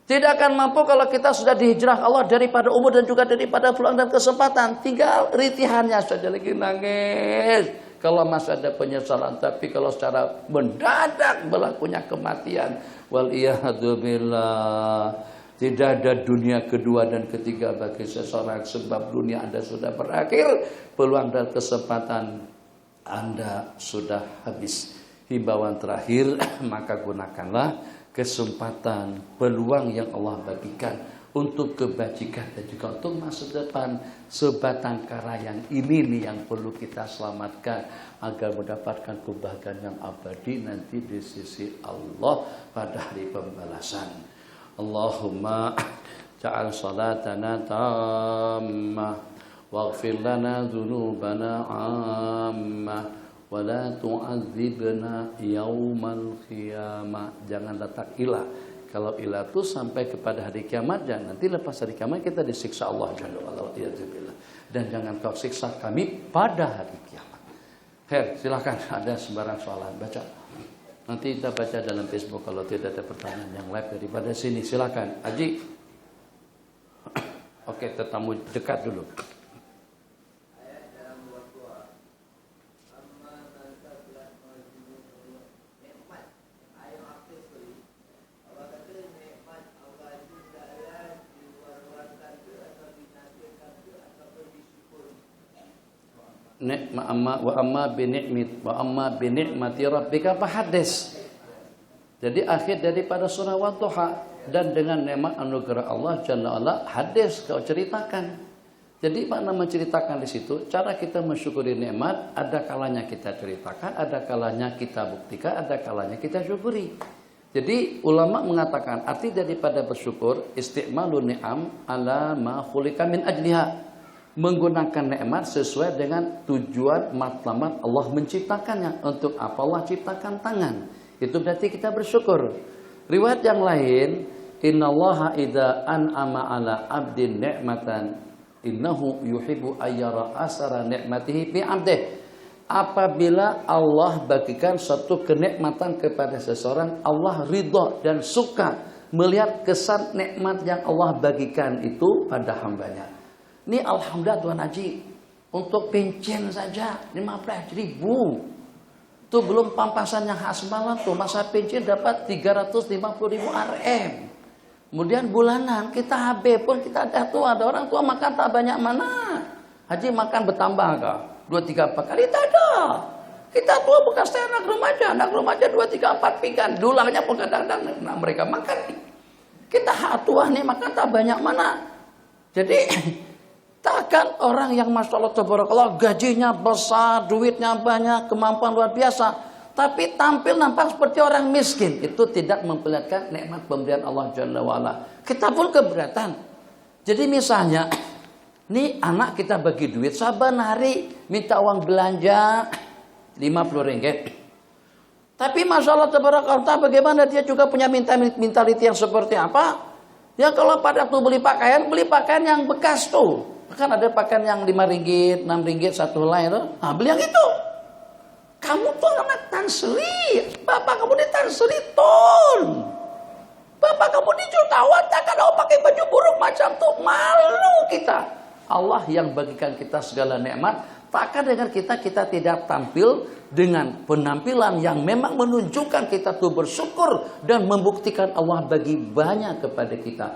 Tidak akan mampu kalau kita sudah dihijrah Allah daripada umur dan juga daripada peluang dan kesempatan. Tinggal ritihannya saja lagi nangis. Kalau masih ada penyesalan. Tapi kalau secara mendadak berlakunya kematian. Waliyahdubillah. Tidak ada dunia kedua dan ketiga bagi seseorang, sebab dunia Anda sudah berakhir, peluang dan kesempatan Anda sudah habis. Himbauan terakhir, maka gunakanlah kesempatan, peluang yang Allah bagikan untuk kebajikan dan juga untuk masa depan. Sebatang kara yang ini nih yang perlu kita selamatkan agar mendapatkan kebahagiaan yang abadi nanti di sisi Allah pada hari pembalasan. Allahumma ja'al salatana tammah waghfir lana dhunubana ammah wa la tu'adzibna yaumal qiyamah. Jangan letak ilah. Kalau ilah itu sampai kepada hari kiamat, dan nanti lepas hari kiamat kita disiksa Allah Jalla wa'ala. Dan jangan kau siksa kami pada hari kiamat. Silakan, ada sembarang soalan, baca. Nanti kita baca dalam Facebook kalau tidak ada pertanyaan yang live daripada sini. Silakan, Haji. Oke, tetamu dekat dulu. Wa amma bi ni'mati rabbika fahadits. Jadi akhir daripada surah Wadduha, dan dengan nikmat anugerah Allah Jalla wa'ala, hadis kau ceritakan. Jadi makna menceritakan di situ, cara kita mensyukuri nikmat, ada kalanya kita ceritakan, ada kalanya kita buktikan, ada kalanya kita syukuri. Jadi ulama mengatakan arti daripada bersyukur isti'malun ni'am ala ma khuliqa min ajliha. Menggunakan nikmat sesuai dengan tujuan matlamat Allah menciptakannya. Untuk apa Allah ciptakan tangan? Itu berarti kita bersyukur. Riwayat yang lain, innallaha idza an'ama ala 'abdin ni'matan innahu yuhibbu ayyara asara ni'matihi fi 'abdihi. Apabila Allah bagikan suatu kenikmatan kepada seseorang, Allah ridha dan suka melihat kesan nikmat yang Allah bagikan itu pada hambanya. Ini alhamdulillah Tuan Haji, untuk pencen saja 15.000. Itu belum pampasan yang khas malam tuh, masa pencen dapat 350.000 RM. Kemudian bulanan kita HB pun kita ada tuh, ada orang tua makan tak banyak mana. Haji makan bertambah kah? 2-3-4 kali tak ada. Kita tua bekas anak remaja 2-3-4 pinggan. Dulangnya pun kadang-kadang mereka makan. Kita hak tua nih makan tak banyak mana. Jadi takkan orang yang Masya Allah tabarakallah gajinya besar, duitnya banyak, kemampuan luar biasa, tapi tampil nampak seperti orang miskin, itu tidak memperlihatkan nikmat pemberian Allah Jalla wa'ala. Kita pun keberatan. Jadi misalnya, nih anak kita bagi duit, saban hari minta uang belanja 50 ringgit. Tapi Masya Allah tabarakallah, bagaimana dia juga punya mentality yang seperti apa? Ya kalau pada tuh beli pakaian yang bekas tuh. Kan ada pakaian yang 5 ringgit, 6 ringgit satu helai itu. Nah, beli yang itu. Kamu tuh anak Tan Sri. Bapak kamu di Tan Sri Ton. Bapak kamu di jutawan, takkan kau pakai baju buruk macam tuh. Malu kita. Allah yang bagikan kita segala nikmat, takkan dengan kita tidak tampil dengan penampilan yang memang menunjukkan kita tuh bersyukur dan membuktikan Allah bagi banyak kepada kita.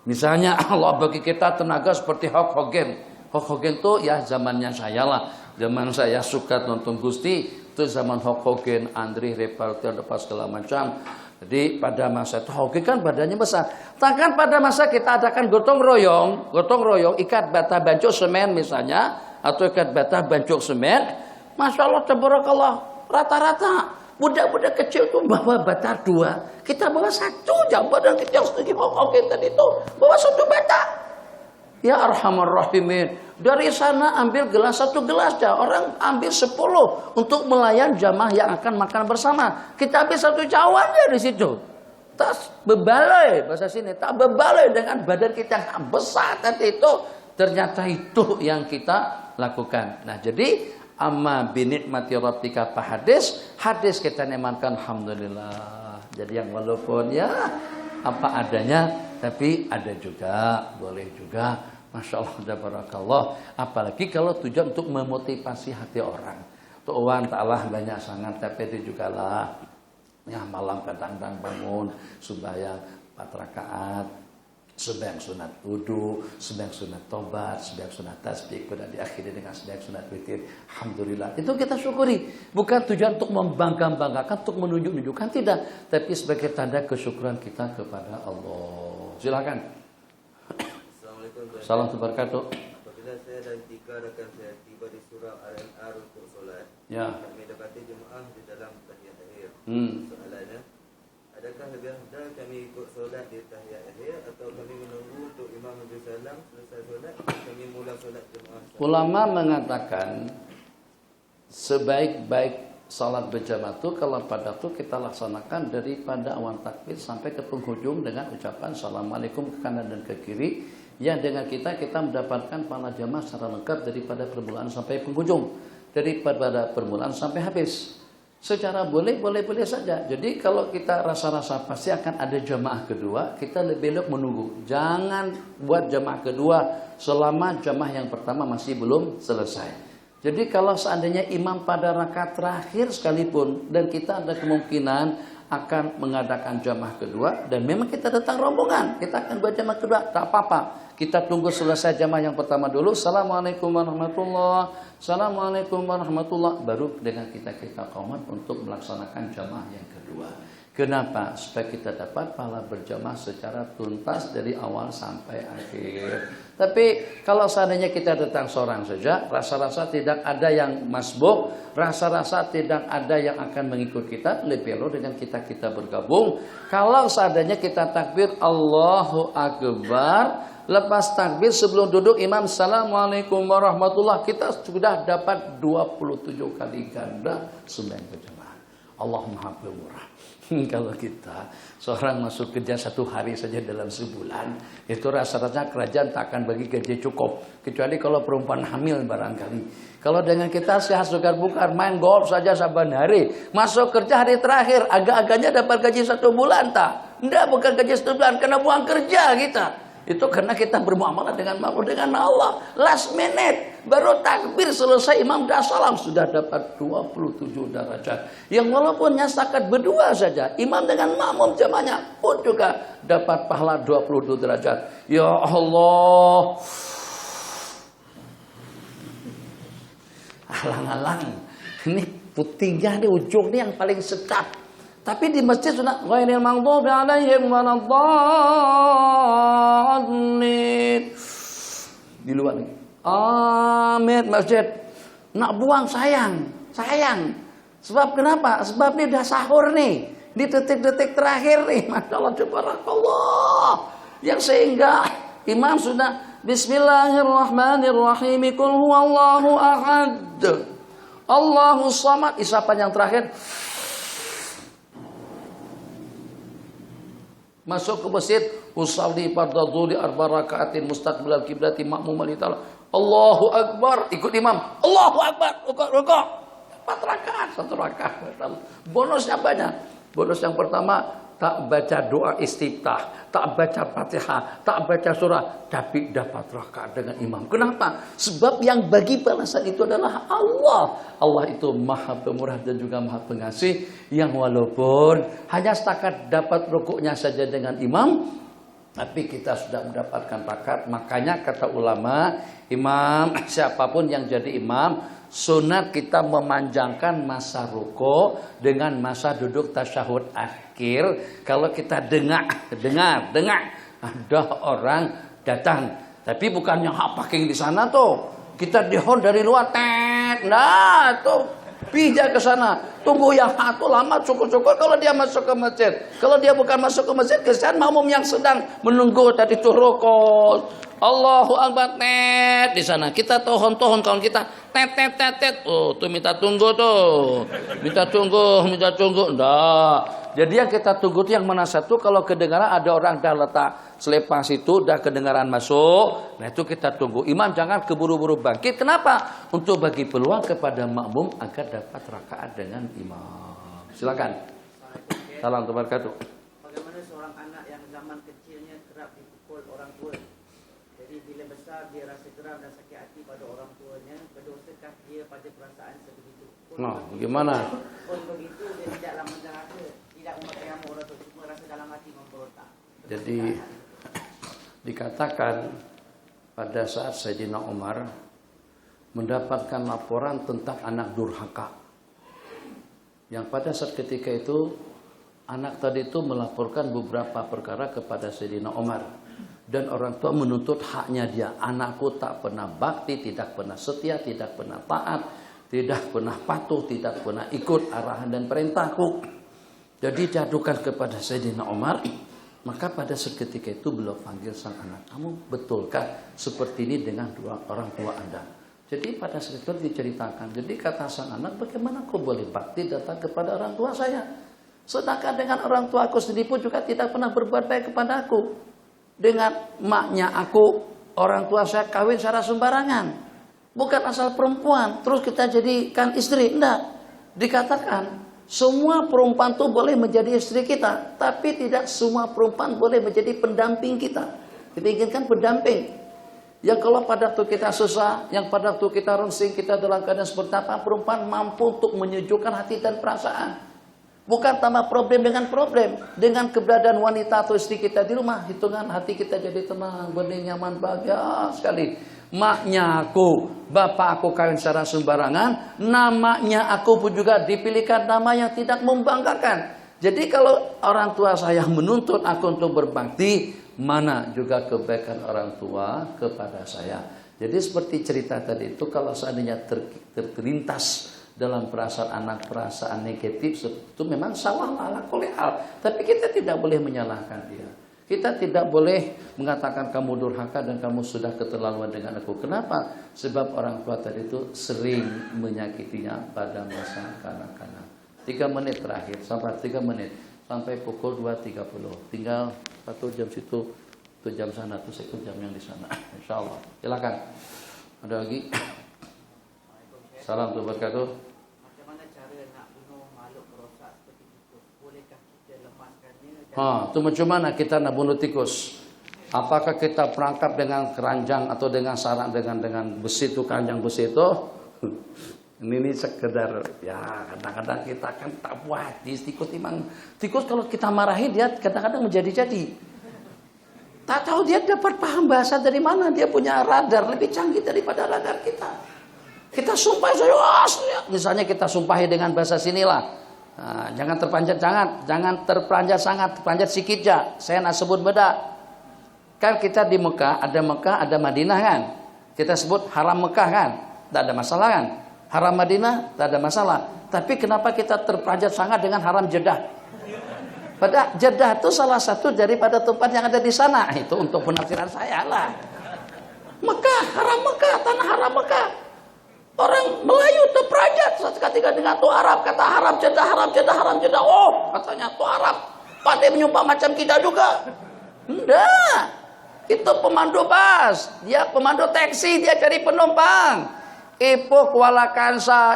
Misalnya Allah bagi kita tenaga seperti Hulk Hogan. Hulk Hogan tuh ya zamannya saya lah. Zaman saya suka nonton Gusti, itu zaman Hulk Hogan, Andre Reporter, lepas segala macam. Jadi pada masa itu Hulk Hogan kan badannya besar. Takkan pada masa kita adakan gotong royong, ikat bata bancuk semen misalnya, atau ikat bata bancuk semen. Masya Allah tabarakallah, rata-rata budak-budak kecil tuh bawa bata 2. Kita bawa 1, jam badan kecil sedikit kita itu bawa 1 bata. Ya Arhamar Rahimin. Dari sana ambil gelas 1 gelas dah. Orang ambil 10 untuk melayan jamaah yang akan makan bersama. Kita ambil 1 cawan dari situ. Tak bebalai bahasa sini, tak bebalai dengan badan kita yang besar tadi itu. Ternyata itu yang kita lakukan. Nah, jadi amma binikmati rabbika fahadits, hadis kita nikmatkan alhamdulillah. Jadi yang walaupun ya apa adanya, tapi ada juga, boleh juga, Masya Allah, tabarakallah. Apalagi kalau tujuan untuk memotivasi hati orang. Tuhan ta'ala banyak sangat, tapi itu juga lah ya malam kadang-kadang bangun sembahyang 4 rakaat sembahyang sunat wudu, sembahyang sunat tobat, sembahyang sunat tasbih, kemudian diakhiri dengan sembahyang sunat witir. Alhamdulillah. Itu kita syukuri. Bukan tujuan untuk membangga-banggakan, untuk menunjuk-nunjukkan, tidak. Tapi sebagai tanda kesyukuran kita kepada Allah. Silakan. Assalamualaikum. Salam wabarakatuh. Apabila saya dan 3 rekan saya tiba di surau RNR untuk solat, Ya. kami dapati jemaah di dalam tahiyat akhir. Soalannya, adakah lebih afdal kami ikut solat di tahiyat akhir atau kami menunggu untuk imam memberi salam selesai solat kami mula solat jemaah? Ulama mengatakan sebaik-baik salat berjamaah itu kalau pada itu kita laksanakan daripada awal takbir sampai ke penghujung dengan ucapan assalamualaikum ke kanan dan ke kiri, yang dengan kita mendapatkan pahala jamaah secara lengkap daripada permulaan sampai penghujung, daripada permulaan sampai habis. Secara boleh saja. Jadi kalau kita rasa-rasa pasti akan ada jamaah kedua, kita lebih baik menunggu. Jangan buat jamaah kedua selama jamaah yang pertama masih belum selesai. Jadi kalau seandainya imam pada rakaat terakhir sekalipun dan kita ada kemungkinan akan mengadakan jamaah kedua dan memang kita datang rombongan, kita akan buat jamaah kedua, tak apa-apa. Kita tunggu selesai jamaah yang pertama dulu. Assalamualaikum warahmatullahi, assalamualaikum warahmatullahi, baru dengan kita qomat untuk melaksanakan jamaah yang kedua. Kenapa? Supaya kita dapat pahala berjamaah secara tuntas dari awal sampai akhir. Tapi kalau seandainya kita datang seorang saja, rasa-rasa tidak ada yang masbuk, rasa-rasa tidak ada yang akan mengikut kita, lebih baik dengan kita bergabung. Kalau seandainya kita takbir Allahu Akbar, lepas takbir sebelum duduk imam assalamualaikum warahmatullah, kita sudah dapat 27 kali ganda sembahyang berjamaah. Allah Maha Pemurah. Kalau kita seorang masuk kerja 1 hari saja dalam sebulan, itu rasa-rasanya kerajaan tak akan bagi gaji cukup, kecuali kalau perempuan hamil barangkali. Kalau dengan kita sehat segar bukar main golf saja saban hari, masuk kerja hari terakhir agak-agaknya dapat gaji 1 bulan tak? Enggak, bukan gaji 1 bulan, karena buang kerja kita. Itu karena kita bermuamalah dengan Allah. Last minute baru takbir selesai imam dah salam sudah dapat 27 derajat. Yang walaupun nyasakat berdua saja, imam dengan makmum jamaahnya pun juga dapat pahala 22 derajat. Ya Allah. Alang-alang. Ini putihnya di ujung ini yang paling sedap. Tapi di masjid sudah ghairil maghdubi alaihim waladdallin. Di luar nih. Amin masjid. Nak buang sayang. Sebab kenapa? Sebab ini udah sahur nih. Di detik-detik terakhir nih. Masya Allah, subhanallah. Yang sehingga imam sudah Bismillahirrahmanirrahim. Qul huwallahu ahad. Allahus samad. Isapan yang terakhir. Masuk ke masjid, usalli fardhu dzuhri 4 rakaatin mustaqbilal qiblati ma'muman li ta'ala. Allahu akbar, ikut imam. Allahu akbar, rukuk. 4 rakaat, 1 rakaat. Bonusnya banyak. Bonus yang pertama, tak baca doa istiftah, tak baca Fatihah, tak baca surah, tapi dapat rakaat dengan imam. Kenapa? Sebab yang bagi balasan itu adalah Allah. Allah itu Maha Pemurah dan juga Maha Pengasih, yang walaupun hanya setakat dapat rukuknya saja dengan imam, tapi kita sudah mendapatkan rakaat. Makanya kata ulama, imam siapapun yang jadi imam, sunat kita memanjangkan masa rukuk dengan masa duduk tasyahud akhir. Kalau kita dengar ada orang datang, tapi bukan yang parking di sana tuh. Kita dihon dari luar, nah tuh pijak ke sana. Tunggu yang satu lama cukup-cukup kalau dia masuk ke masjid. Kalau dia bukan masuk ke masjid, kesian makmum yang sedang menunggu tadi tuh rukuk. Allahu Akbar, di sana kita tohon kawan kita tet. Oh, tuh minta tunggu tuh. Minta tunggu. Nah, jadi yang kita tunggu tuh yang mana satu, kalau kedengaran ada orang dah letak selepas itu dah kedengaran masuk. Nah, itu kita tunggu. Imam jangan keburu-buru bangkit. Kenapa? Untuk bagi peluang kepada makmum agar dapat rakaat dengan imam. Silakan. Salam wabarakatuh. Bagaimana seorang anak yang zaman kecilnya kerap dipukul orang tua? Jadi bila besar dia rasa geram dan sakit hati pada orang tuanya, berdosakah dia pada perasaan sebegitu? Nah, gimana? Pun begitu dia tidaklah menderhaka, tidak memakai orang tua, cuma rasa dalam hati memberontak. Jadi Dikatakan pada saat Sayyidina Umar mendapatkan laporan tentang anak durhaka. Yang pada saat ketika itu anak tadi itu melaporkan beberapa perkara kepada Sayyidina Umar. Dan orang tua menuntut haknya dia. Anakku tak pernah bakti, tidak pernah setia, tidak pernah taat, tidak pernah patuh, tidak pernah ikut arahan dan perintahku. Jadi diadukan kepada Sayyidina Umar. Maka pada seketika itu beliau panggil sang anak, kamu betulkah seperti ini dengan orang tua Anda? Jadi pada saat itu diceritakan. Jadi kata sang anak, bagaimana aku boleh bakti datang kepada orang tua saya? Sedangkan dengan orang tua aku sendiri pun juga tidak pernah berbuat baik kepada aku. Dengan maknya aku, orang tua saya kawin secara sembarangan. Bukan asal perempuan, terus kita jadikan istri. Enggak. Dikatakan, semua perempuan itu boleh menjadi istri kita. Tapi tidak semua perempuan boleh menjadi pendamping kita. Kita inginkan pendamping. Yang kalau pada waktu kita susah, yang pada waktu kita rungsing, kita dalam keadaan seperti apa, perempuan mampu untuk menyejukkan hati dan perasaan. Bukan tambah problem dengan problem. Dengan keberadaan wanita atau istri kita di rumah, hitungan hati kita jadi tenang, bening, nyaman, bahagia sekali. Maknya aku, bapak aku kawin secara sembarangan, namanya aku pun juga dipilihkan nama yang tidak membanggakan. Jadi kalau orang tua saya menuntut aku untuk berbakti, mana juga kebaikan orang tua kepada saya. Jadi seperti cerita tadi itu, kalau seandainya terlintas dalam perasaan anak, perasaan negatif, itu memang salah ala kulli hal. Tapi kita tidak boleh menyalahkan dia. Kita tidak boleh mengatakan kamu durhaka dan kamu sudah keterlaluan dengan aku. Kenapa? Sebab orang tua tadi itu sering menyakitinya pada masa kanak-kanak. 3 menit terakhir, sampai 3 menit. Sampai pukul 2.30. Tinggal 1 jam situ, 1 jam sana, 1 jam yang di sana. Insya Allah. Silakan. Ada lagi? Salam wabarakatuh. Itu macam mana kita nak bunuh tikus? Apakah kita perangkap dengan keranjang atau dengan sarang dengan besi itu, keranjang besi itu? Ini sekedar ya, kadang-kadang kita kan tak buat di tikus. Tikus kalau kita marahi dia kadang-kadang menjadi-jadi. Tak tahu dia dapat paham bahasa dari mana. Dia punya radar lebih canggih daripada radar kita. Kita sumpah misalnya kita sumpahi dengan bahasa sinilah. Nah, jangan terpanjat sangat, terpanjat sikit aja. Saya nak sebut beda. Kan kita di Mekah, ada Madinah kan. Kita sebut haram Mekah kan, tak ada masalah kan. Haram Madinah, tak ada masalah. Tapi kenapa kita terpanjat sangat dengan haram Jeddah? Pada Jeddah itu salah satu daripada tempat yang ada di sana. Itu untuk penafsiran saya lah. Mekah, haram Mekah, tanah haram Mekah. Orang Melayu terperanjat ketika dengan tuh Arab kata haram Jeddah, haram Jeddah, haram Jeddah. Oh, katanya tuh Arab pandai menyumpah macam kita juga. Enggak. Itu pemandu bus, dia pemandu taksi, dia cari penumpang. Ipoh Kuala Kansa.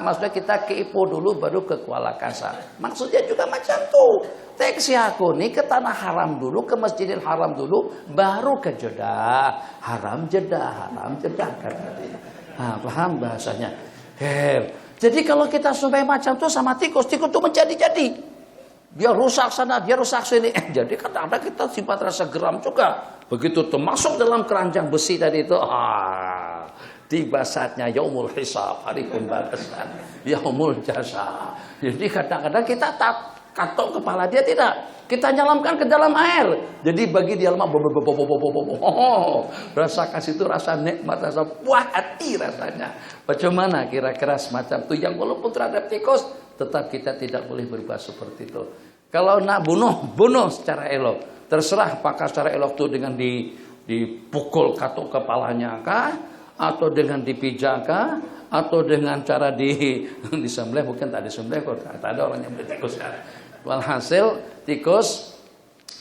Maksudnya kita ke Ipoh dulu baru ke Kuala Kansa. Maksudnya juga macam tuh. Taksi aku nih ke tanah haram dulu, ke Masjidil Haram dulu, baru ke Jeddah. Haram Jeddah kata dia. Paham bahasanya? Jadi kalau kita sumpah macam itu sama tikus itu menjadi-jadi. Dia rusak sana, dia rusak sini. Jadi kadang-kadang kita simpan rasa geram juga. Begitu termasuk dalam keranjang besi tadi itu, tiba saatnya yaumul hisab, hari pembalasan, yaumul jasa. Jadi kadang-kadang kita tak katok kepala dia, tidak. Kita nyelamkan ke dalam air. Jadi bagi dia lemah, rasakan situ rasa nikmat, rasa puas hati rasanya. Bagaimana kira-kira semacam itu yang walaupun terhadap tikus, tetap kita tidak boleh berbuat seperti itu. Kalau nak bunuh secara elok. Terserah apakah secara elok itu dengan dipukul katok kepalanya kah, atau dengan dipijak kah, atau dengan cara disembelih. Bukan tak disembelih, kok tak ada orang yang beli tikus kan. Walhasil tikus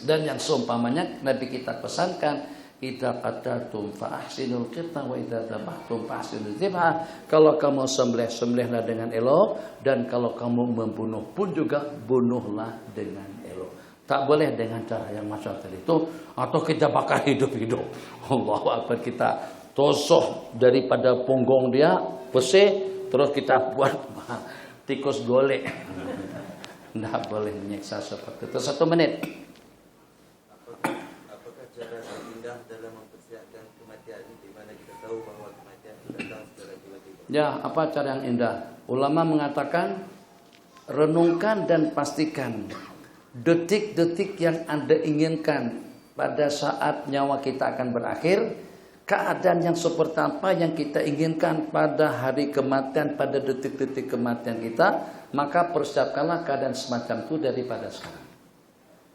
dan yang seumpamanya Nabi kita pesankan, idza qataltum fa ahsinul qita wa idza dzabhtum fa ahsinul dzibha. Kalau kamu sembelihlah dengan elok, dan kalau kamu membunuh pun juga bunuhlah dengan elok. Tak boleh dengan cara yang macam tadi itu, atau kita bakar hidup-hidup. Allahu Akbar, kita tosok daripada punggung dia besi, terus kita buat tikus golek. Tidak boleh menyiksa seperti itu. 1 menit. Apakah Ya, apa cara yang indah? Ulama mengatakan renungkan dan pastikan detik-detik yang Anda inginkan pada saat nyawa kita akan berakhir, keadaan yang seperti apa yang kita inginkan pada hari kematian, pada detik-detik kematian kita, maka persiapkanlah keadaan semacam itu daripada sekarang.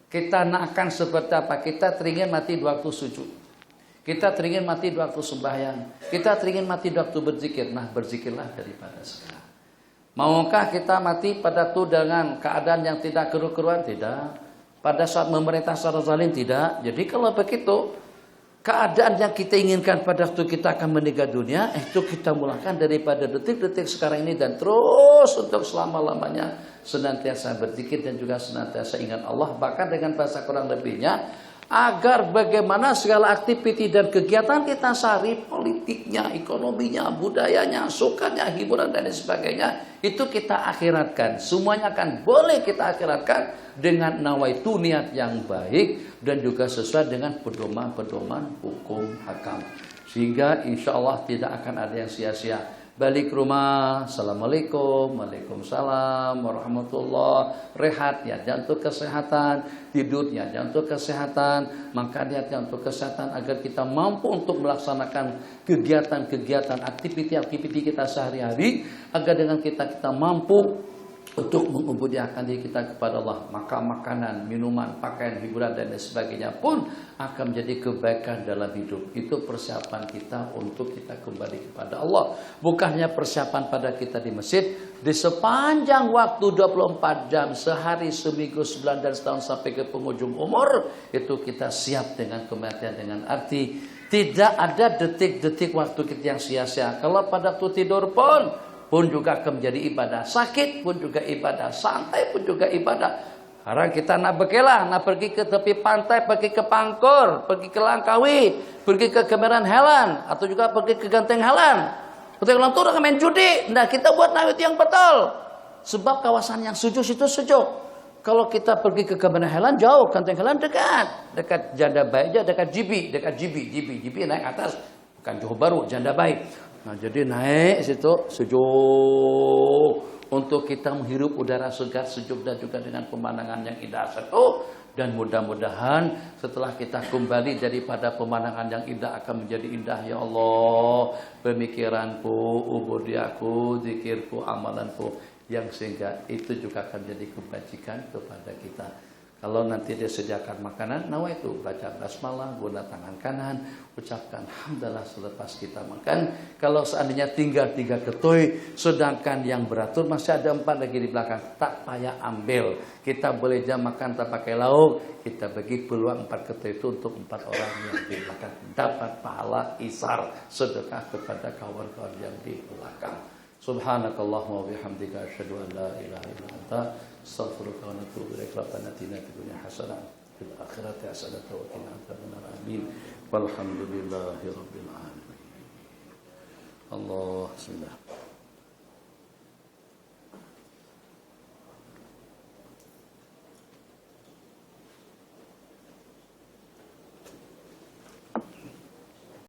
Kita akan seperti apa? Kita teringin mati di waktu sujud. Kita teringin mati di waktu sembahyang. Kita teringin mati di waktu berzikir. Nah, berzikirlah daripada sekarang. Maukah kita mati pada itu dengan keadaan yang tidak keru-keruan? Tidak. Pada saat memerintah secara zalim? Tidak. Jadi kalau begitu, keadaan yang kita inginkan pada waktu kita akan meninggal dunia, itu kita mulakan daripada detik-detik sekarang ini dan terus untuk selama-lamanya senantiasa berzikir dan juga senantiasa ingat Allah. Bahkan dengan bahasa kurang lebihnya, agar bagaimana segala aktiviti dan kegiatan kita sehari, politiknya, ekonominya, budayanya, sukanya, hiburan dan sebagainya, itu kita akhiratkan. Semuanya akan boleh kita akhiratkan dengan nawaitu, niat yang baik dan juga sesuai dengan pedoman-pedoman hukum hakam. Sehingga insya Allah tidak akan ada yang sia-sia. Balik rumah, assalamualaikum, waalaikumsalam, warahmatullah. Rehat ya, untuk kesehatan. Tidurnya untuk kesehatan. Maka niatnya untuk kesehatan agar kita mampu untuk melaksanakan kegiatan-kegiatan, aktiviti-aktiviti kita sehari-hari, agar dengan kita mampu untuk mengubudiahkan diri kita kepada Allah. Maka makanan, minuman, pakaian, hiburan dan sebagainya pun akan menjadi kebaikan dalam hidup. Itu persiapan kita untuk kita kembali kepada Allah. Bukannya persiapan pada kita di masjid. Di sepanjang waktu 24 jam, sehari, seminggu, sebulan dan setahun sampai ke penghujung umur, itu kita siap dengan kematian, dengan arti tidak ada detik-detik waktu kita yang sia-sia. Kalau pada waktu tidur pun juga akan menjadi ibadah. Sakit pun juga ibadah. Santai pun juga ibadah. Sekarang kita nak berkelah, nak pergi ke tepi pantai, pergi ke Pangkor, pergi ke Langkawi, pergi ke Kemeran Helan, atau juga pergi ke Ganteng Helan. Untuk orang tua main judi. Nah, kita buat nawit yang betul. Sebab kawasan yang sejuk itu sejuk. Kalau kita pergi ke Kemeran Helan jauh, Ganteng Helan dekat. Dekat Janda Baik, dekat Jibi, Jibi naik atas. Bukan Johor Bahru, Janda Baik. Nah, jadi naik situ sejuk untuk kita menghirup udara segar, sejuk dan juga dengan pemandangan yang indah satu. Dan mudah-mudahan setelah kita kembali daripada pemandangan yang indah akan menjadi indah ya Allah. Pemikiranku, ubudiyaku, zikirku, amalanku, yang sehingga itu juga akan menjadi kebajikan kepada kita. Kalau nanti dia sediakan makanan, nawaitu baca basmalah, guna tangan kanan, ucapkan hamdalah selepas kita makan. Kalau seandainya tinggal 3 ketui, sedangkan yang beratur masih ada 4 lagi di belakang, tak payah ambil. Kita boleh jam makan tak pakai lauk, kita bagi peluang 4 ketui itu untuk 4 orang yang di belakang. Dapat pahala isar sedekah kepada kawan-kawan yang di belakang. Subhanakallahumma wa bihamdika asyhadu an la ilaha illa anta astaghfiruka wa atubu ilaik. Rabbana atina fid dunya hasanah fil akhirati hasanah wa qina adzabannar. Amin. Walhamdulillahirabbil alamin. Allah bismillah.